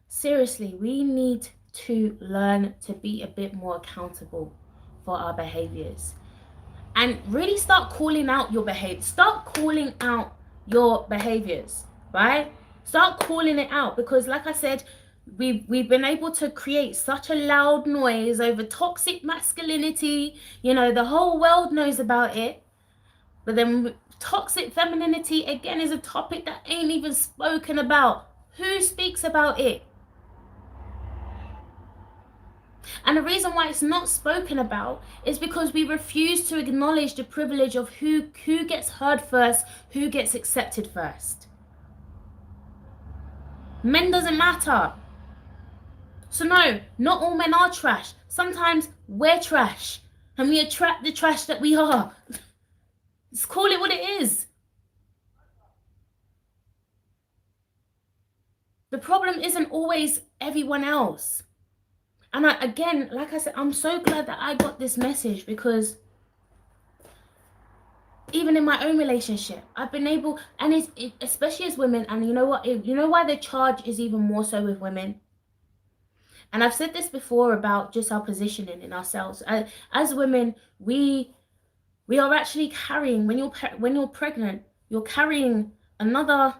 Seriously, we need to learn to be a bit more accountable for our behaviors. And really start calling out your behavior. Start calling out your behaviors, right? Start calling it out, because like I said, we've been able to create such a loud noise over toxic masculinity. The whole world knows about it. But then toxic femininity, again, is a topic that ain't even spoken about. Who speaks about it? And the reason why it's not spoken about is because we refuse to acknowledge the privilege of who gets heard first, who gets accepted first. Men doesn't matter. So no, not all men are trash. Sometimes we're trash and we attract the trash that we are. Let's call it what it is. The problem isn't always everyone else. And again, like I said, I'm so glad that I got this message, because even in my own relationship, I've been able, and especially as women, and you know what, you know why the charge is even more so with women? And I've said this before about just our positioning in ourselves. As women, we are actually carrying, when you're pregnant, you're carrying another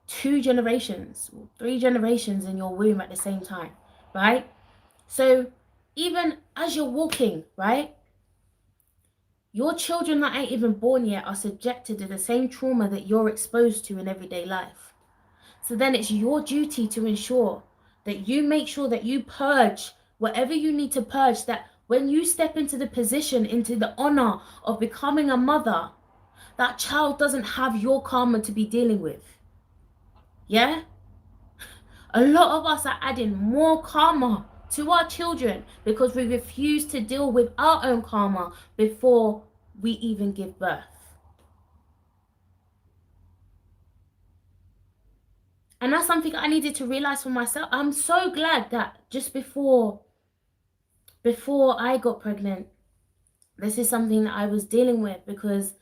2 generations, 3 generations in your womb at the same time, right? So even as you're walking, right, Your children that ain't even born yet are subjected to the same trauma that you're exposed to in everyday life. So then it's your duty to ensure that you make sure that you purge whatever you need to purge, that when you step into the position, into the honor of becoming a mother, that child doesn't have your karma to be dealing with. Yeah? A lot of us are adding more karma to our children because we refuse to deal with our own karma before we even give birth. And that's something I needed to realize for myself. I'm so glad that just before I got pregnant, this is something that I was dealing with, because,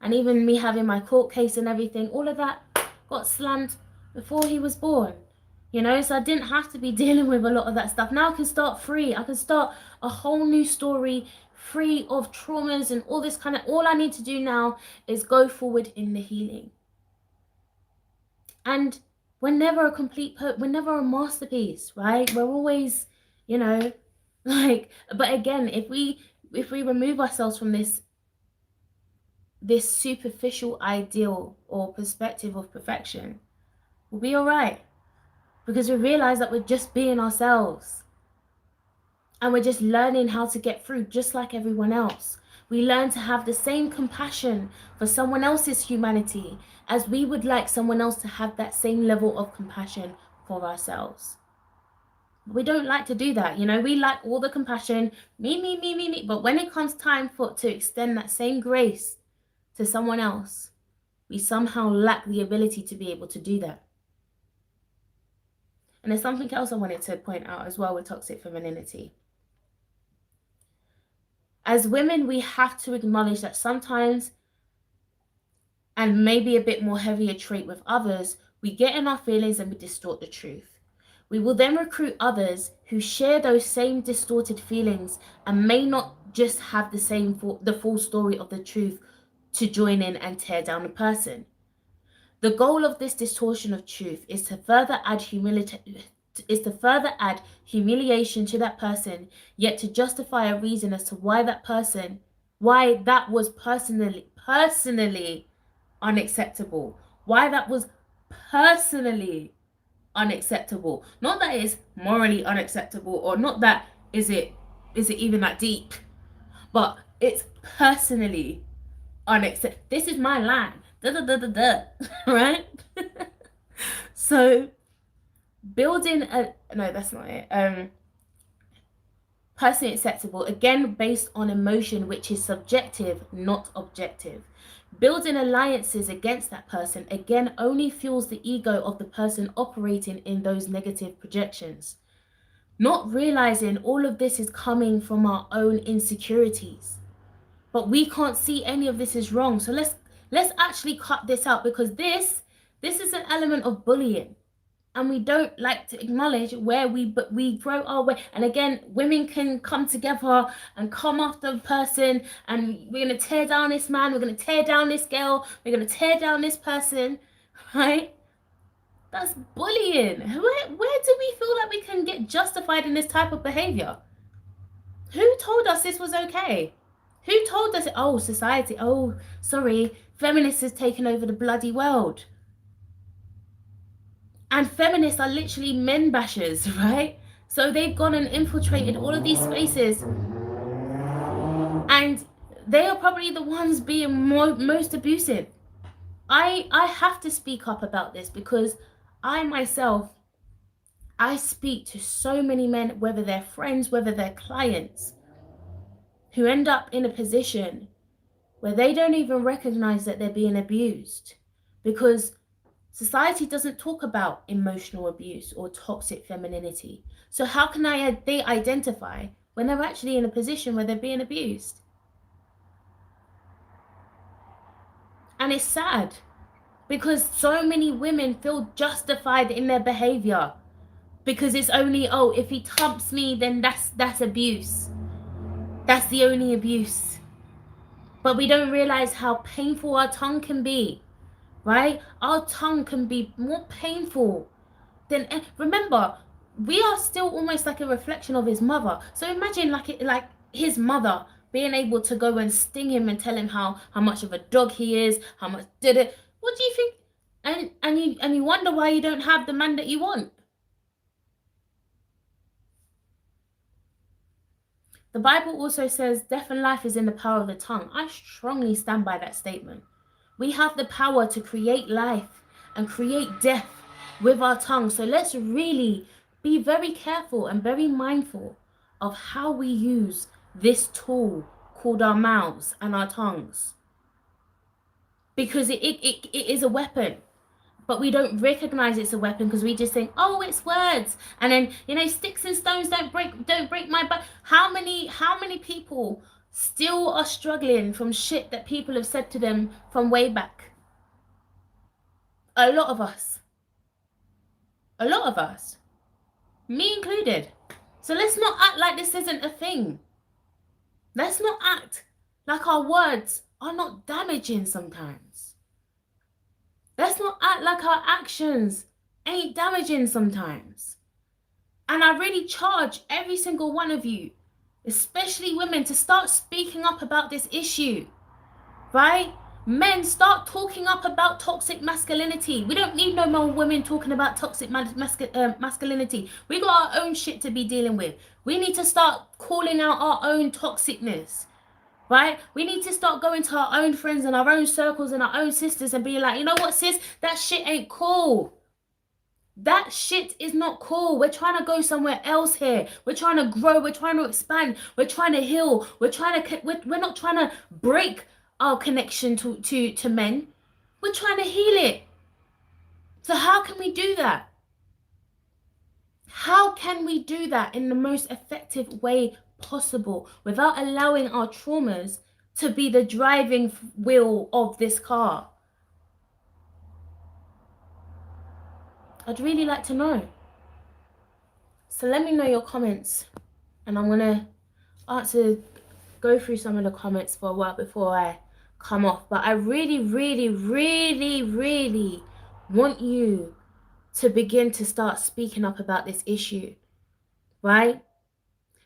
and even me having my court case and everything, all of that got slammed before he was born. You know, so I didn't have to be dealing with a lot of that stuff. Now I can start free. I can start a whole new story free of traumas and all this kind of, all I need to do now is go forward in the healing. And we're never a complete, we're never a masterpiece, right? We're always, you know, like, but again, if we remove ourselves from this superficial ideal or perspective of perfection, we'll be all right, because we realize that we're just being ourselves and we're just learning how to get through just like everyone else. We learn to have the same compassion for someone else's humanity as we would like someone else to have that same level of compassion for ourselves. We don't like to do that, you know. We like all the compassion, me. But when it comes time to extend that same grace to someone else, we somehow lack the ability to be able to do that. And there's something else I wanted to point out as well with toxic femininity. As women, we have to acknowledge that sometimes, and maybe a bit more heavier trait with others, we get in our feelings and we distort the truth. We will then recruit others who share those same distorted feelings and may not just have the full story of the truth to join in and tear down a person. The goal of this distortion of truth is to further add humiliation to that person, yet to justify a reason as to why that was personally unacceptable. Why that was personally unacceptable. Not that it's morally unacceptable, or not that is it even that deep, but it's personally unacceptable. This is my line. Right? So building a, no, that's not it. Personally acceptable, again based on emotion, which is subjective, not objective. Building alliances against that person, again, only fuels the ego of the person operating in those negative projections. Not realizing all of this is coming from our own insecurities. But we can't see any of this is wrong. So let's actually cut this out, because this is an element of bullying. And we don't like to acknowledge where we grow our way. And again, women can come together and come after the person, and we're going to tear down this man, we're going to tear down this girl, we're going to tear down this person, right? That's bullying. Where do we feel like we can get justified in this type of behavior? Who told us this was okay? Who told us, oh, society, oh, sorry, feminists has taken over the bloody world. And feminists are literally men bashers, right? So they've gone and infiltrated all of these spaces. And they are probably the ones being most abusive. I have to speak up about this, because I myself, I speak to so many men, whether they're friends, whether they're clients, who end up in a position where they don't even recognize that they're being abused, because society doesn't talk about emotional abuse or toxic femininity. So how can they identify when they're actually in a position where they're being abused? And it's sad, because so many women feel justified in their behavior, because it's only, oh, if he thumps me, then that's abuse. That's the only abuse. But we don't realize how painful our tongue can be, right? Our tongue can be more painful than, remember, we are still almost like a reflection of his mother. So imagine like his mother being able to go and sting him and tell him how much of a dog he is, how much did it. What do you think? And you wonder why you don't have the man that you want. The Bible also says death and life is in the power of the tongue. I strongly stand by that statement. We have the power to create life and create death with our tongue. So let's really be very careful and very mindful of how we use this tool called our mouths and our tongues. Because it is a weapon. But we don't recognize it's a weapon because we just think, oh, it's words. And then, you know, sticks and stones don't break my back. How many people still are struggling from shit that people have said to them from way back? A lot of us. A lot of us. Me included. So let's not act like this isn't a thing. Let's not act like our words are not damaging sometimes. Let's not act like our actions ain't damaging sometimes. And I really charge every single one of you, especially women, to start speaking up about this issue, right? Men, start talking up about toxic masculinity. We don't need no more women talking about toxic masculinity. We got our own shit to be dealing with. We need to start calling out our own toxicness, right? We need to start going to our own friends and our own circles and our own sisters and be like, you know what, sis, that shit ain't cool. That shit is not cool. We're trying to go somewhere else here. We're trying to grow. We're trying to expand. We're trying to heal. We're not trying to break our connection to men. We're trying to heal it. So how can we do that? How can we do that in the most effective way possible without allowing our traumas to be the driving wheel of this car? I'd really like to know. So let me know your comments, and I'm gonna go through some of the comments for a while before I come off. But I really, really, really, really want you to begin to start speaking up about this issue, right?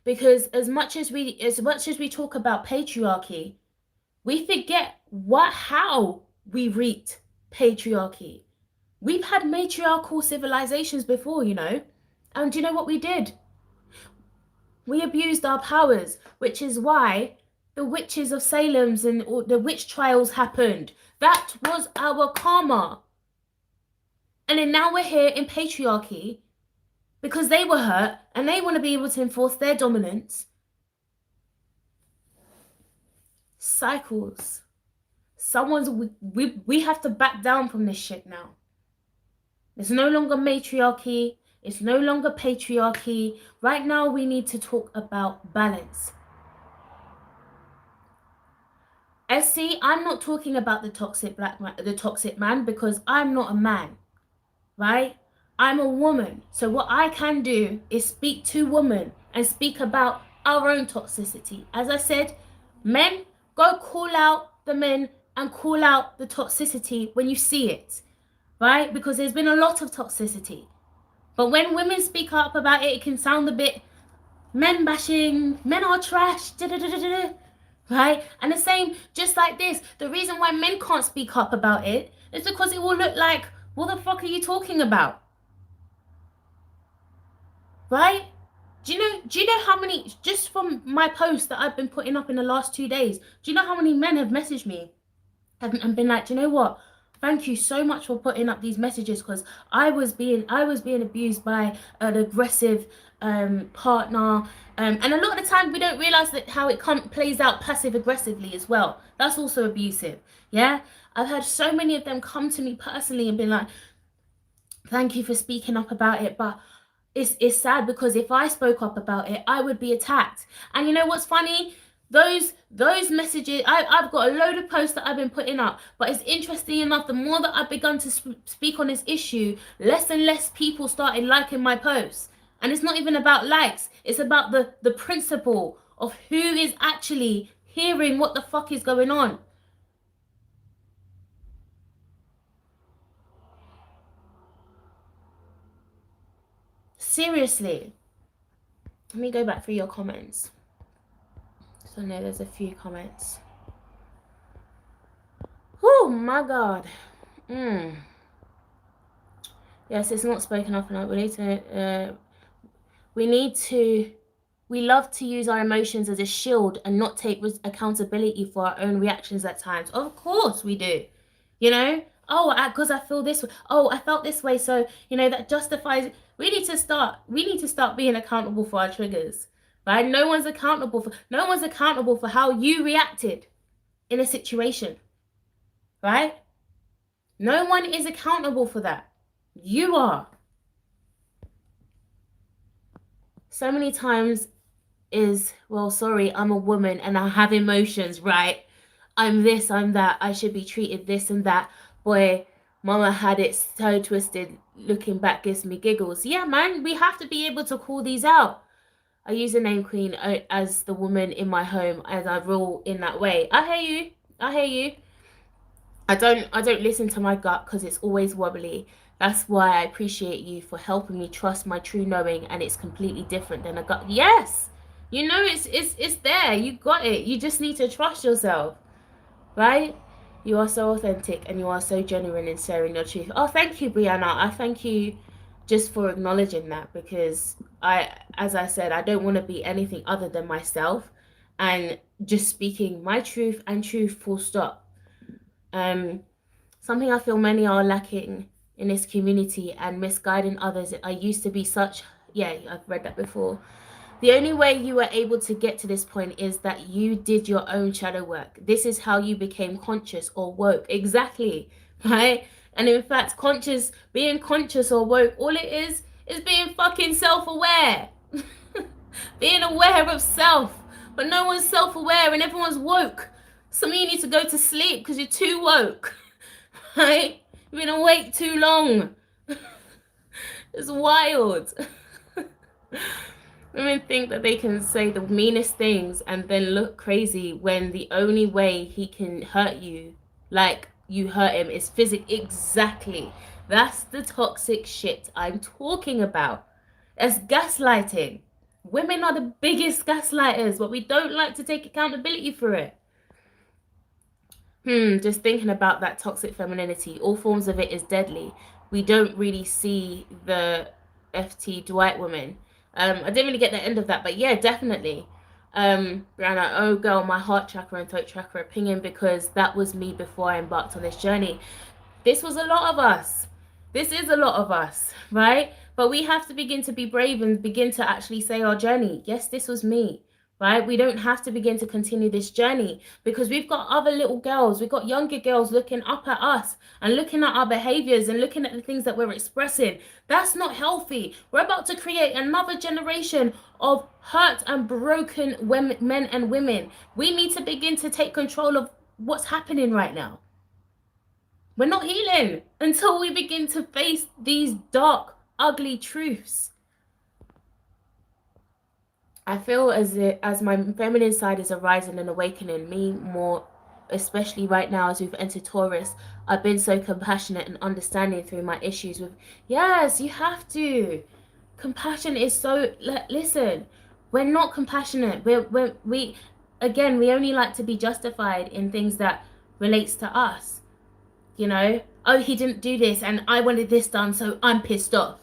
Because as much as we talk about patriarchy, we forget how we reaped patriarchy. We've had matriarchal civilizations before, you know, and do you know what we did? We abused our powers, which is why the witches of Salem's and the witch trials happened. That was our karma. And then now we're here in patriarchy because they were hurt and they want to be able to enforce their dominance. Cycles. We have to back down from this shit now. It's no longer matriarchy. It's no longer patriarchy. Right now, we need to talk about balance. SC, I'm not talking about the toxic man, because I'm not a man, right? I'm a woman. So what I can do is speak to women and speak about our own toxicity. As I said, men, go call out the men and call out the toxicity when you see it, right? Because there's been a lot of toxicity. But when women speak up about it, it can sound a bit men bashing, men are trash, right? And the same, just like this, the reason why men can't speak up about it is because it will look like, what the fuck are you talking about? Right? Do you know how many, just from my posts that I've been putting up in the last 2 days, do you know how many men have messaged me and been like, do you know what? Thank you so much for putting up these messages, because I was being abused by an aggressive partner, and a lot of the time we don't realize that how it plays out passive aggressively as well. That's also abusive. Yeah, I've had so many of them come to me personally and been like, thank you for speaking up about it, but it's sad because if I spoke up about it, I would be attacked. And you know what's funny? Those messages, I've got a load of posts that I've been putting up, but it's interesting enough, the more that I've begun to speak on this issue, less and less people started liking my posts. And it's not even about likes, it's about the principle of who is actually hearing what the fuck is going on. Seriously. Let me go back through your comments. So no, there's a few comments. Oh my god. Yes, it's not spoken of enough. We love to use our emotions as a shield and not take accountability for our own reactions at times. Of course we do. You know? Oh, because I feel this way. Oh, I felt this way. So, that justifies. We need to start being accountable for our triggers. Right? No one's accountable for how you reacted in a situation. Right? No one is accountable for that. You are. So many times well, sorry, I'm a woman and I have emotions, right? I'm this, I'm that, I should be treated this and that. Boy, mama had it so twisted. Looking back gives me giggles. Yeah, man, we have to be able to call these out. I use the name queen as the woman in my home, as I rule in that way. I hear you. I don't listen to my gut because it's always wobbly. That's why I appreciate you for helping me trust my true knowing, and it's completely different than a gut. Yes, it's there. You got it. You just need to trust yourself, right? You are so authentic and you are so genuine in sharing your truth. Oh, thank you, Brianna. I thank you just for acknowledging that, because as I said, I don't want to be anything other than myself and just speaking my truth and truth full stop. Something I feel many are lacking in this community and misguiding others. I used to be such, yeah, I've read that before. The only way you were able to get to this point is that you did your own shadow work. This is how you became conscious or woke. Exactly, right? And in fact, being conscious or woke, all it is being fucking self-aware. Being aware of self. But no one's self-aware and everyone's woke. Some of you need to go to sleep because you're too woke. Right? You've been awake too long. It's wild. Women think that they can say the meanest things and then look crazy when the only way he can hurt you, like you hurt him, is physically. Exactly. That's the toxic shit I'm talking about. That's gaslighting. Women are the biggest gaslighters, but we don't like to take accountability for it. Just thinking about that toxic femininity, all forms of it is deadly. We don't really see the FT Dwight woman. I didn't really get the end of that, but yeah, definitely. Brianna, oh girl, my heart chakra and throat chakra pinging, because that was me before I embarked on this journey. This was a lot of us. This is a lot of us, right? But we have to begin to be brave and begin to actually say our journey. Yes, this was me, right? We don't have to begin to continue this journey because we've got other little girls, we've got younger girls looking up at us and looking at our behaviors and looking at the things that we're expressing. That's not healthy. We're about to create another generation of hurt and broken men and women. We need to begin to take control of what's happening right now. We're not healing until we begin to face these dark, ugly truths. I feel as my feminine side is arising and awakening, me more, especially right now as we've entered Taurus. I've been so compassionate and understanding through my issues with, yes, you have to. Compassion is so, listen, we're not compassionate. We only like to be justified in things that relates to us. Oh, he didn't do this and I wanted this done, so I'm pissed off.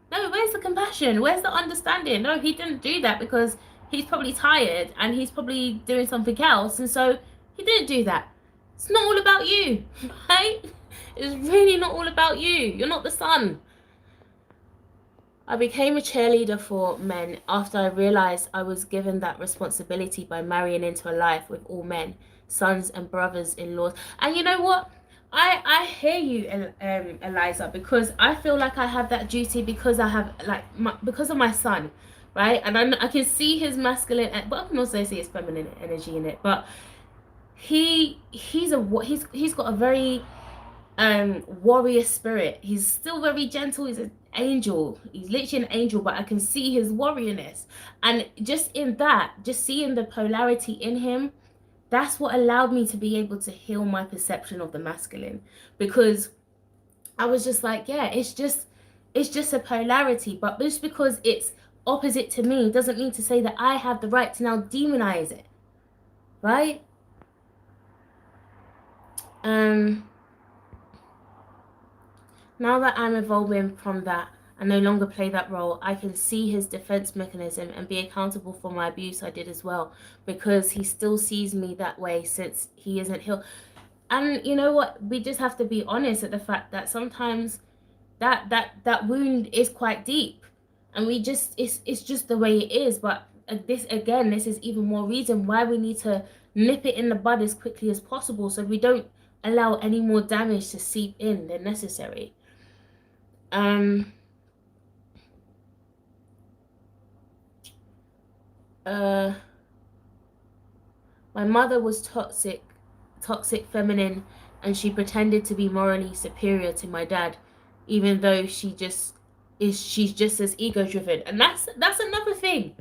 No, where's the compassion? Where's the understanding? No, he didn't do that because he's probably tired and he's probably doing something else, and so he didn't do that. It's not all about you, right? It's really not all about you. You're not the sun. I became a cheerleader for men after I realized I was given that responsibility by marrying into a life with all men, sons and brothers-in-laws. And you know what? I hear you, Eliza, because I feel like I have that duty because I have because of my son, right? And I can see his masculine, but I can also see his feminine energy in it. But he's got a very warrior spirit. He's still very gentle. He's an angel. He's literally an angel, but I can see his warriorness. And just in that, just seeing the polarity in him, that's what allowed me to be able to heal my perception of the masculine, because I was just like, yeah, it's just a polarity, but just because it's opposite to me doesn't mean to say that I have the right to now demonize it. right? Now that I'm evolving from that, I no longer play that role. I can see his defense mechanism and be accountable for my abuse I did as well, because he still sees me that way since he isn't healed. And you know what? We just have to be honest at the fact that sometimes that wound is quite deep, and we just it's just the way it is. But this is even more reason why we need to nip it in the bud as quickly as possible, so we don't allow any more damage to seep in than necessary. Um, uh, my mother was toxic feminine, and she pretended to be morally superior to my dad, even though she's just as ego driven. And that's another thing,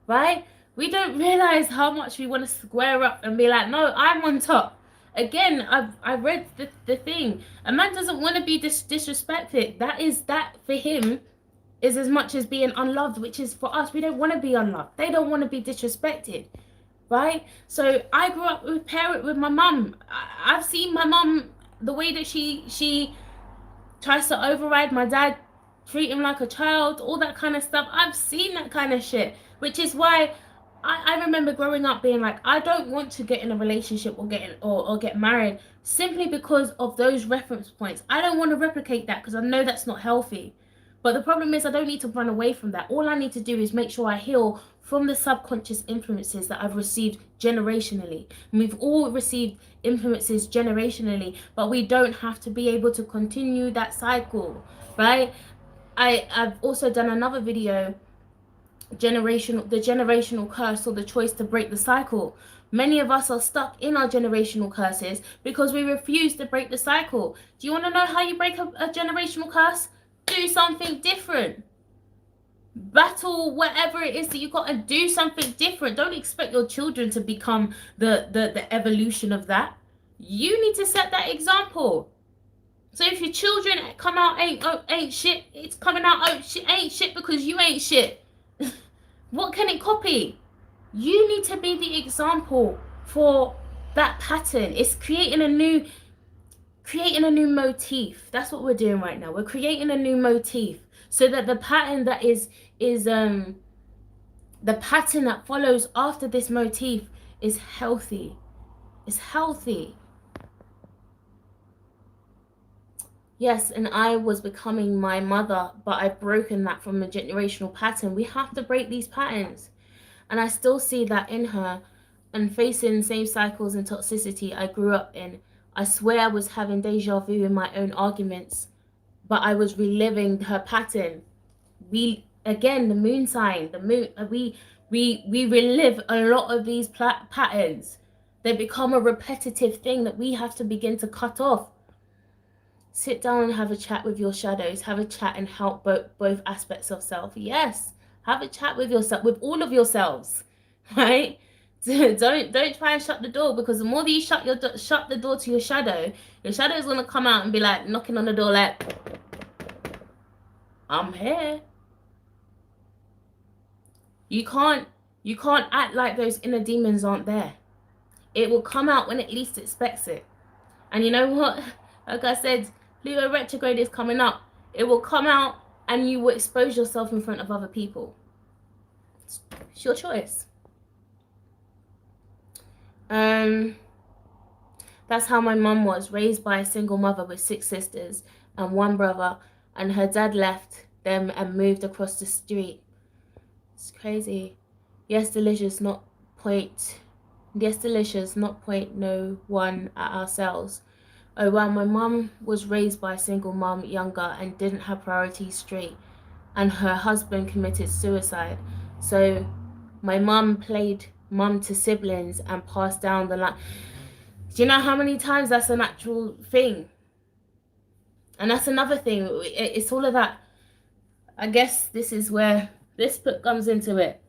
right? We don't realize how much we want to square up and be like, no, I'm on top. Again, I've read the thing. A man doesn't want to be disrespected. That for him is as much as being unloved, which is for us. We don't want to be unloved. They don't want to be disrespected, right? So I grew up with my mum. I've seen my mum, the way that she tries to override my dad, treat him like a child, all that kind of stuff. I've seen that kind of shit, which is why I remember growing up being like, I don't want to get in a relationship or get married, simply because of those reference points. I don't want to replicate that because I know that's not healthy. But the problem is I don't need to run away from that. All I need to do is make sure I heal from the subconscious influences that I've received generationally. And we've all received influences generationally, but we don't have to be able to continue that cycle, right? I've also done another video, the generational curse, or the choice to break the cycle. Many of us are stuck in our generational curses because we refuse to break the cycle. Do you want to know how you break a generational curse? Do something different. Battle whatever it is that you got to do something different. Don't expect your children to become the evolution of that. You need to set that example. So if your children come out ain't shit, it's coming out ain't shit because you ain't shit. What can it copy? You need to be the example for that pattern. It's creating a new motif. That's what we're doing right now. We're creating a new motif so that the pattern that is the pattern that follows after this motif is healthy. It's healthy. Yes, and I was becoming my mother, but I've broken that from a generational pattern. We have to break these patterns. And I still see that in her, and facing same cycles and toxicity I grew up in. I swear I was having deja vu in my own arguments, but I was reliving her pattern. The moon sign, we relive a lot of these patterns. They become a repetitive thing that we have to begin to cut off. Sit down and have a chat with your shadows. Have a chat and help both aspects of self. Yes, have a chat with yourself, with all of yourselves, right? Don't try and shut the door, because the more that you shut the door to your shadow is gonna come out and be like knocking on the door like, I'm here. You can't act like those inner demons aren't there. It will come out when it least expects it. And you know what? Like I said, Pluto retrograde is coming up. It will come out and you will expose yourself in front of other people. It's your choice. That's how my mum was, raised by a single mother with 6 sisters and 1 brother, and her dad left them and moved across the street. It's crazy. Yes, delicious, not point. Yes, delicious, not point. No one at ourselves. Oh wow, my mum was raised by a single mum, younger, and didn't have priorities straight, and her husband committed suicide. So my mum played mum to siblings and passed down the line. Do you know how many times that's an actual thing? And that's another thing. It's all of that. I guess this is where this book comes into it.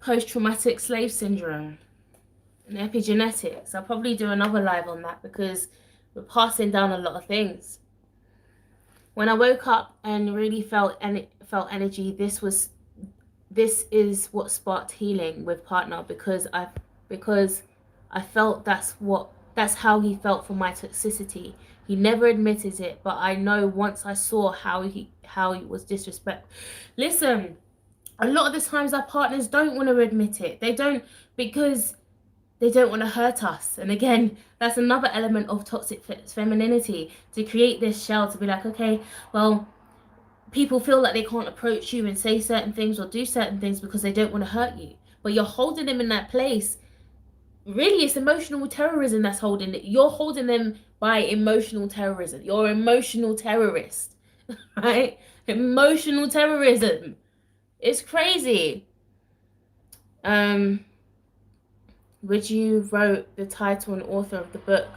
Post-traumatic slave syndrome and epigenetics. I'll probably do another live on that because we're passing down a lot of things. When I woke up and really felt energy, this was this is what sparked healing with partner, because I felt that's how he felt for my toxicity. He never admitted it, but I know once I saw how he was disrespect. Listen, a lot of the times our partners don't want to admit it. They don't, because they don't want to hurt us. And again, that's another element of toxic femininity, to create this shell, to be like, okay, well, people feel like they can't approach you and say certain things or do certain things because they don't want to hurt you. But you're holding them in that place. Really, it's emotional terrorism that's holding it. You're holding them by emotional terrorism. You're an emotional terrorist, right? Emotional terrorism. It's crazy. Um, Would you wrote the title and author of the book?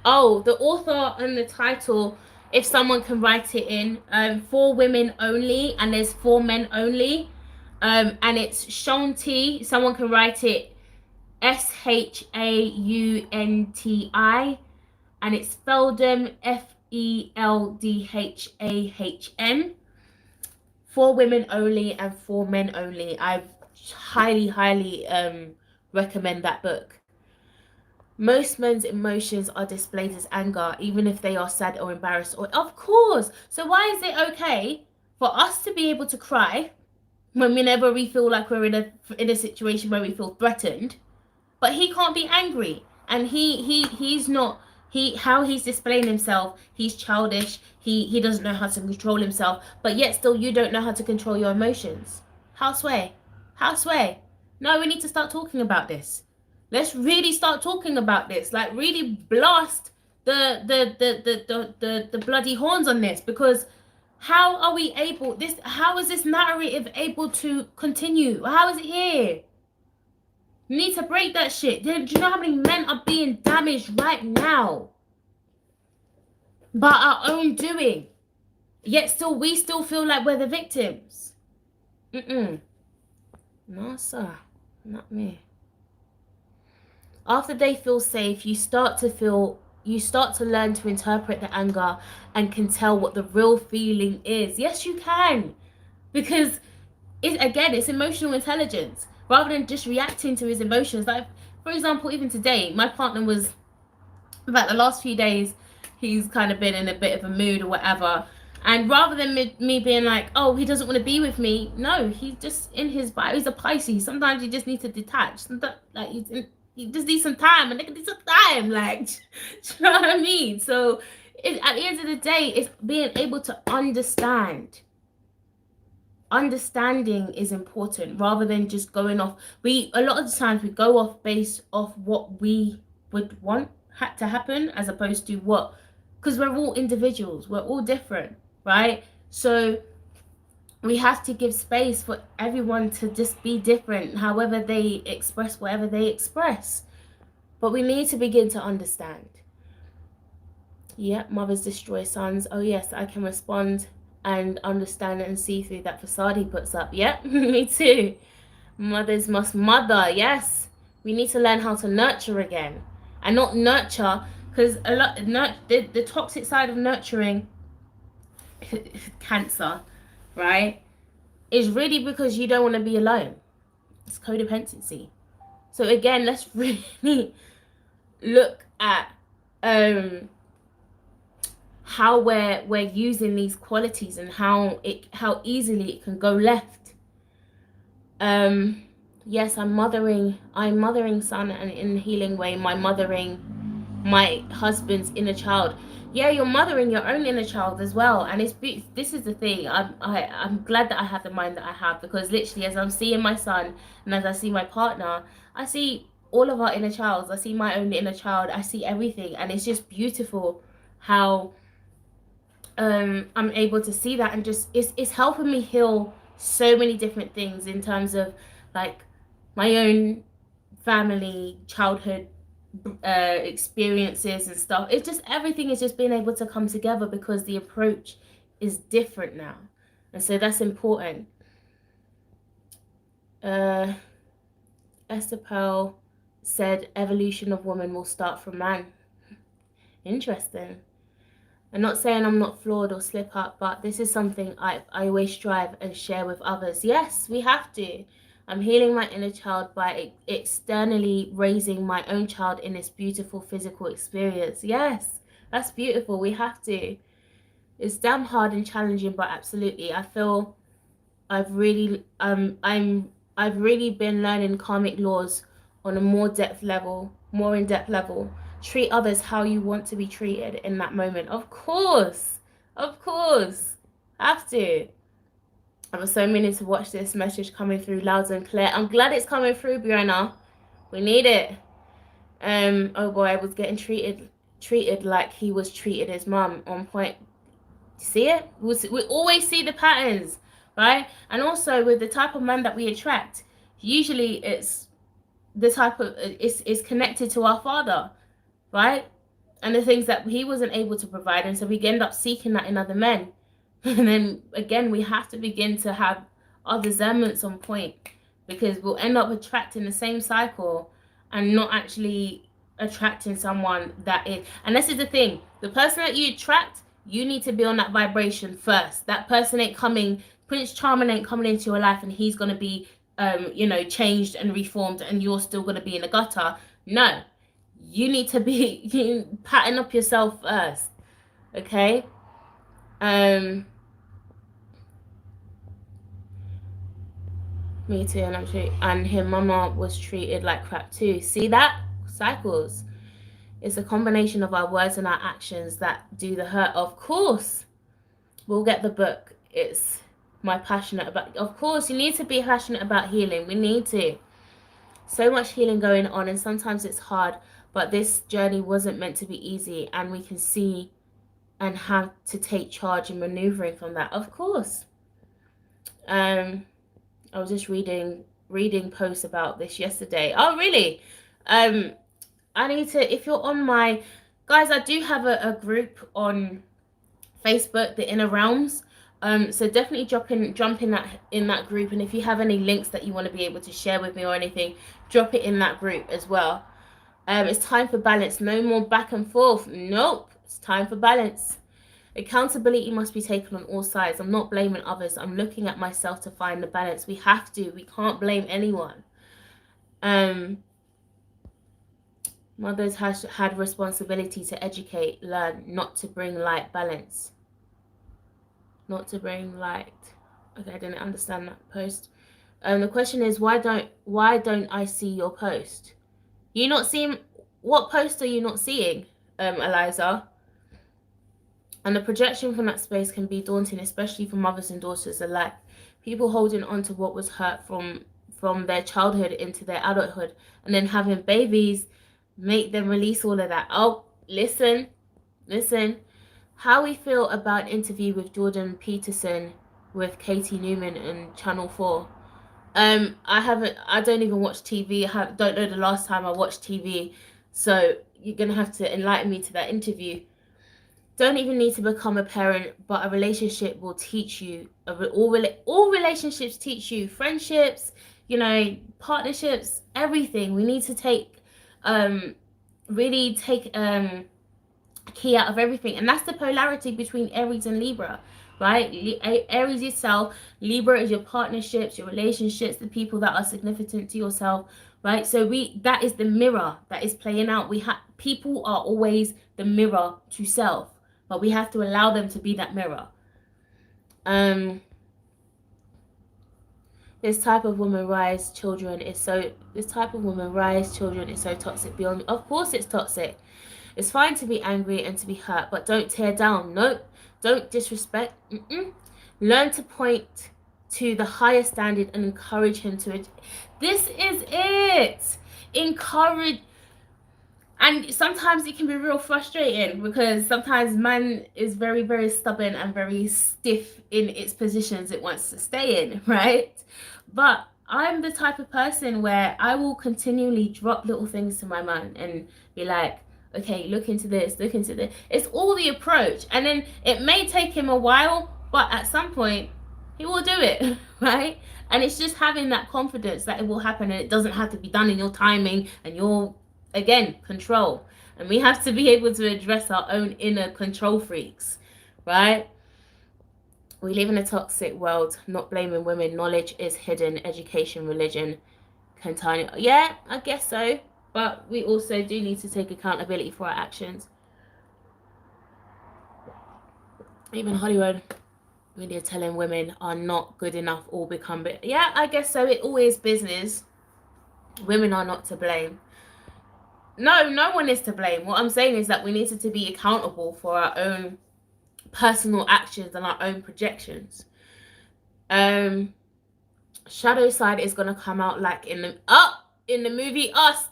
Oh, the author and the title, if someone can write it in, for women only, and there's for men only. And it's Shanti. Someone can write it Shaunti, and it's Feldham, Feldhahn. For women only and for men only. I highly recommend that book. Most men's emotions are displayed as anger, even if they are sad or embarrassed. Or, of course. So why is it okay for us to be able to cry whenever we feel like we're in a situation where we feel threatened, but he can't be angry, and he's not, how he's displaying himself, he's childish, he doesn't know how to control himself, but yet still you don't know how to control your emotions. How sway? How sway? No, we need to start talking about this. Let's really start talking about this. Like, really blast the bloody horns on this, because how are we able, this, how is this narrative able to continue? How is it here? You need to break that shit. Do you know how many men are being damaged right now by our own doing? Yet still, we still feel like we're the victims. No, sir. Not me. After they feel safe, you start to learn to interpret the anger and can tell what the real feeling is. Yes, you can. Because it's emotional intelligence. Rather than just reacting to his emotions. Like, for example, even today, my partner was, about the last few days, he's kind of been in a bit of a mood or whatever. And rather than me being like, oh, he doesn't want to be with me, no, he's just in his vibe. He's a Pisces. Sometimes you just need to detach. Sometimes, like, you just need some time, and they need some time. Like, do you know what I mean? So, at the end of the day, it's being able to understand. Understanding is important, rather than just going off. A lot of the times we go off based off what we would want to happen, as opposed to what, because we're all individuals, we're all different, right? So we have to give space for everyone to just be different, however they express whatever they express. But we need to begin to understand. Yep, mothers destroy sons. Oh yes, I can respond and understand and see through that facade he puts up. Yep, me too. Mothers must mother. Yes, we need to learn how to nurture again, and not nurture, because the toxic side of nurturing, cancer, right, is really because you don't want to be alone. It's codependency. So again, let's really look at how we're using these qualities, and how easily it can go left. Yes, I'm mothering son, and in a healing way, mothering my husband's inner child. Yeah, you're mothering your own inner child as well. And this is the thing, I'm glad that I have the mind that I have, because literally, as I'm seeing my son and as I see my partner, I see all of our inner childs. I see my own inner child. I see everything, and it's just beautiful how I'm able to see that, and just it's helping me heal so many different things, in terms of like my own family, childhood experiences and stuff. It's just, everything is just being able to come together, because the approach is different now, and so that's important. Esther Pearl said evolution of woman will start from man. Interesting. I'm not saying I'm not flawed or slip up, but this is something I always strive and share with others. Yes, we have to. I'm healing my inner child by externally raising my own child in this beautiful physical experience. Yes, that's beautiful. We have to. It's damn hard and challenging, but absolutely. I feel I've really been learning karmic laws on a more in-depth level. Treat others how you want to be treated in that moment. Of course. Of course. Have to. I was so meaning to watch this message coming through loud and clear. I'm glad it's coming through, Brianna. We need it. Oh boy, I was getting treated like he was treated his mum on point. See it? We always see the patterns, right? And also with the type of man that we attract, usually it's the type of it's connected to our father, right? And the things that he wasn't able to provide, and so we end up seeking that in other men. And then again, we have to begin to have our discernments on point, because we'll end up attracting the same cycle and not actually attracting someone that is. And this is the thing, the person that you attract, you need to be on that vibration first. That person ain't coming, Prince Charming ain't coming into your life and he's going to be changed and reformed and you're still going to be in the gutter. No, you need to be patting up yourself first. Okay. Me too. And his mama was treated like crap too. See that? Cycles. It's a combination of our words and our actions that do the hurt. Of course, we'll get the book. It's my passionate about. Of course, you need to be passionate about healing. We need to. So much healing going on, and sometimes it's hard. But this journey wasn't meant to be easy, and we can see and have to take charge and maneuvering from that. Of course. I was just reading posts about this yesterday. Oh, really? I need to, if you're on my, guys, I do have a group on Facebook, the Inner Realms. So definitely jump in that group. And if you have any links that you want to be able to share with me or anything, drop it in that group as well. It's time for balance. No more back and forth. Nope. It's time for balance. Accountability must be taken on all sides. I'm not blaming others. I'm looking at myself to find the balance. We have to. We can't blame anyone. Mothers had responsibility to educate, learn, not to bring light, balance. Not to bring light. Okay, I didn't understand that post. The question is, why don't I see your post? You not seeing, what post are you not seeing, Eliza? And the projection from that space can be daunting, especially for mothers and daughters alike. People holding on to what was hurt from their childhood into their adulthood, and then having babies make them release all of that. Oh, listen. How we feel about an interview with Jordan Peterson with Katie Newman and Channel 4. I don't even watch TV. Don't know the last time I watched TV. So you're going to have to enlighten me to that interview. Don't even need to become a parent, but a relationship will teach you. All relationships teach you. Friendships, partnerships, everything. We need to really take a key out of everything. And that's the polarity between Aries and Libra, right? Aries yourself, Libra is your partnerships, your relationships, the people that are significant to yourself, right? So that is the mirror that is playing out. People are always the mirror to self, but we have to allow them to be that mirror. This type of woman rise children is so toxic beyond. Of course it's toxic. It's fine to be angry and to be hurt, but don't tear down. Nope. Don't disrespect. Learn to point to the higher standard and encourage him to. This is it. Encourage. And sometimes it can be real frustrating, because sometimes man is very, very stubborn and very stiff in its positions it wants to stay in, right? But I'm the type of person where I will continually drop little things to my man and be like, okay, look into this. It's all the approach. And then it may take him a while, but at some point he will do it, right? And it's just having that confidence that it will happen, and it doesn't have to be done in your timing and your, again, control. And we have to be able to address our own inner control freaks, right? We live in a toxic world, not blaming women. Knowledge is hidden. Education, religion, continue. Yeah, I guess so. But we also do need to take accountability for our actions. Even Hollywood media telling women are not good enough or become... Yeah, I guess so. It always business. Women are not to blame. No, no one is to blame. What I'm saying is that we needed to be accountable for our own personal actions and our own projections. Shadow side is gonna come out like in the movie Us.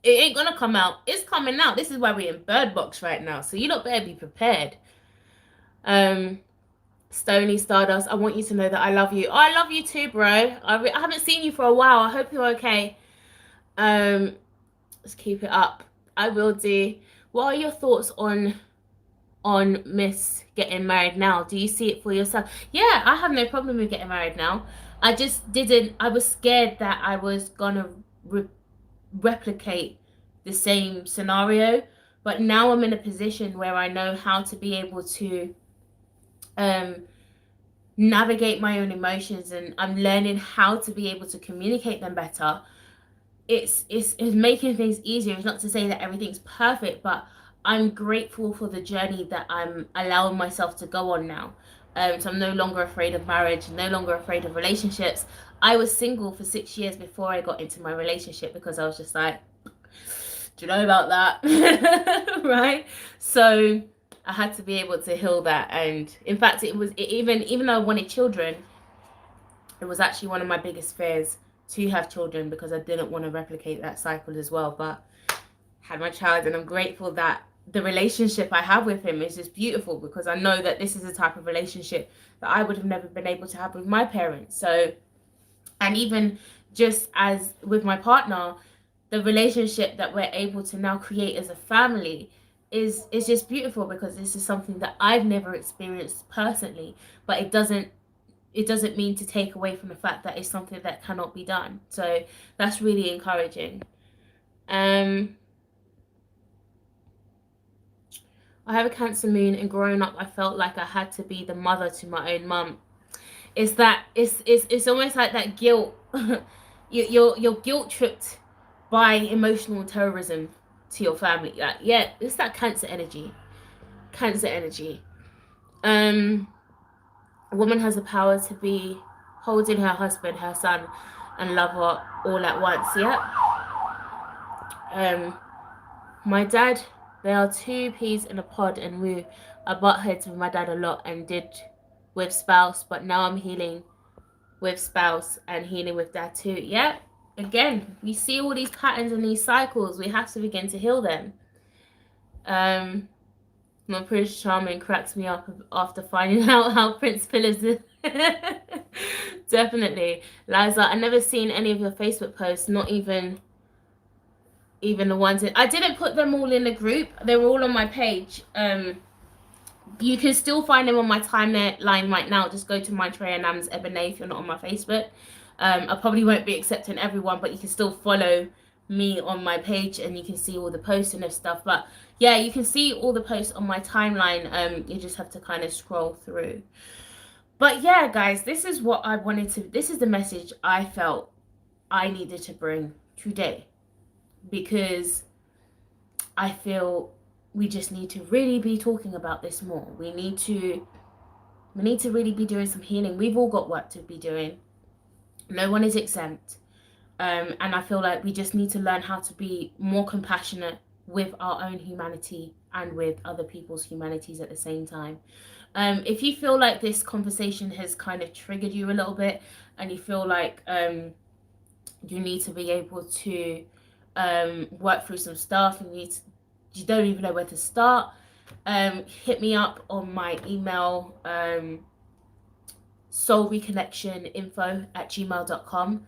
It ain't gonna come out. It's coming out. This is why we're in Bird Box right now. So you lot better be prepared. Stony Stardust, I want you to know that I love you. Oh, I love you too, bro. I haven't seen you for a while. I hope you're okay. Let's keep it up. I will do. What are your thoughts on Miss getting married now? Do you see it for yourself? Yeah, I have no problem with getting married now. I just didn't. I was scared that I was gonna replicate the same scenario, but now I'm in a position where I know how to be able to navigate my own emotions, and I'm learning how to be able to communicate them better. It's making things easier. It's not to say that everything's perfect, but I'm grateful for the journey that I'm allowing myself to go on now. So I'm no longer afraid of marriage, no longer afraid of relationships. I was single for 6 years before I got into my relationship because I was just like, do you know about that? Right? So I had to be able to heal that. And in fact, even though I wanted children, it was actually one of my biggest fears to have children because I didn't want to replicate that cycle as well. But had my child, and I'm grateful that the relationship I have with him is just beautiful, because I know that this is a type of relationship that I would have never been able to have with my parents. So, and even just as with my partner, the relationship that we're able to now create as a family is just beautiful, because this is something that I've never experienced personally, but it doesn't mean to take away from the fact that it's something that cannot be done. So that's really encouraging. I have a Cancer moon, and growing up I felt like I had to be the mother to my own mum. It's that it's almost like that guilt. You're guilt tripped by emotional terrorism to your family. Like, yeah, it's that Cancer energy. Cancer energy. A woman has the power to be holding her husband, her son, and love her all at once. Yeah. My dad, there are two peas in a pod, and we are butt heads with my dad a lot and did with spouse, but now I'm healing with spouse and healing with dad too. Yeah. Again, we see all these patterns and these cycles. We have to begin to heal them. My Prince Charming cracks me up after finding out how Prince Philip is. Definitely. Liza, I never seen any of your Facebook posts, not even the ones I didn't put them all in the group. They were all on my page. You can still find them on my timeline right now. Just go to my Treya Nams Ebony if you're not on my Facebook. I probably won't be accepting everyone, but you can still follow me on my page and you can see all the posts and stuff. But yeah, you can see all the posts on my timeline. You just have to kind of scroll through. But yeah, guys, this is what I wanted to, this is the message I felt I needed to bring today, because I feel we just need to really be talking about this more. We need to really be doing some healing. We've all got work to be doing. No one is exempt. And I feel like we just need to learn how to be more compassionate with our own humanity and with other people's humanities at the same time. If you feel like this conversation has kind of triggered you a little bit, and you feel like you need to be able to work through some stuff, and you don't even know where to start, hit me up on my email, soulreconnectioninfo@gmail.com.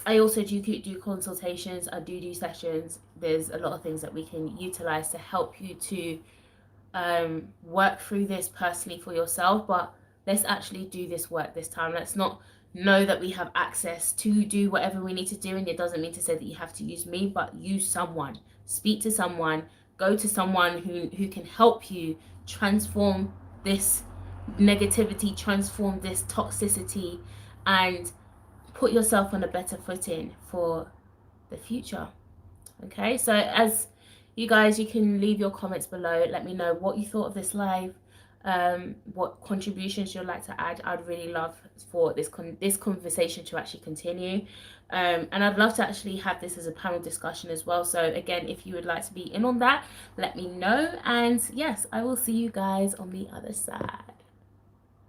I also do consultations. I do sessions. There's a lot of things that we can utilize to help you to work through this personally for yourself. But let's actually do this work this time. Let's not know that we have access to do whatever we need to do, and it doesn't mean to say that you have to use me, but use someone, speak to someone, go to someone who can help you transform this negativity, transform this toxicity, and put yourself on a better footing for the future. Okay, so as you guys, you can leave your comments below. Let me know what you thought of this live, what contributions you'd like to add. I'd really love for this conversation to actually continue, and I'd love to actually have this as a panel discussion as well. So again, if you would like to be in on that, let me know. And yes, I will see you guys on the other side.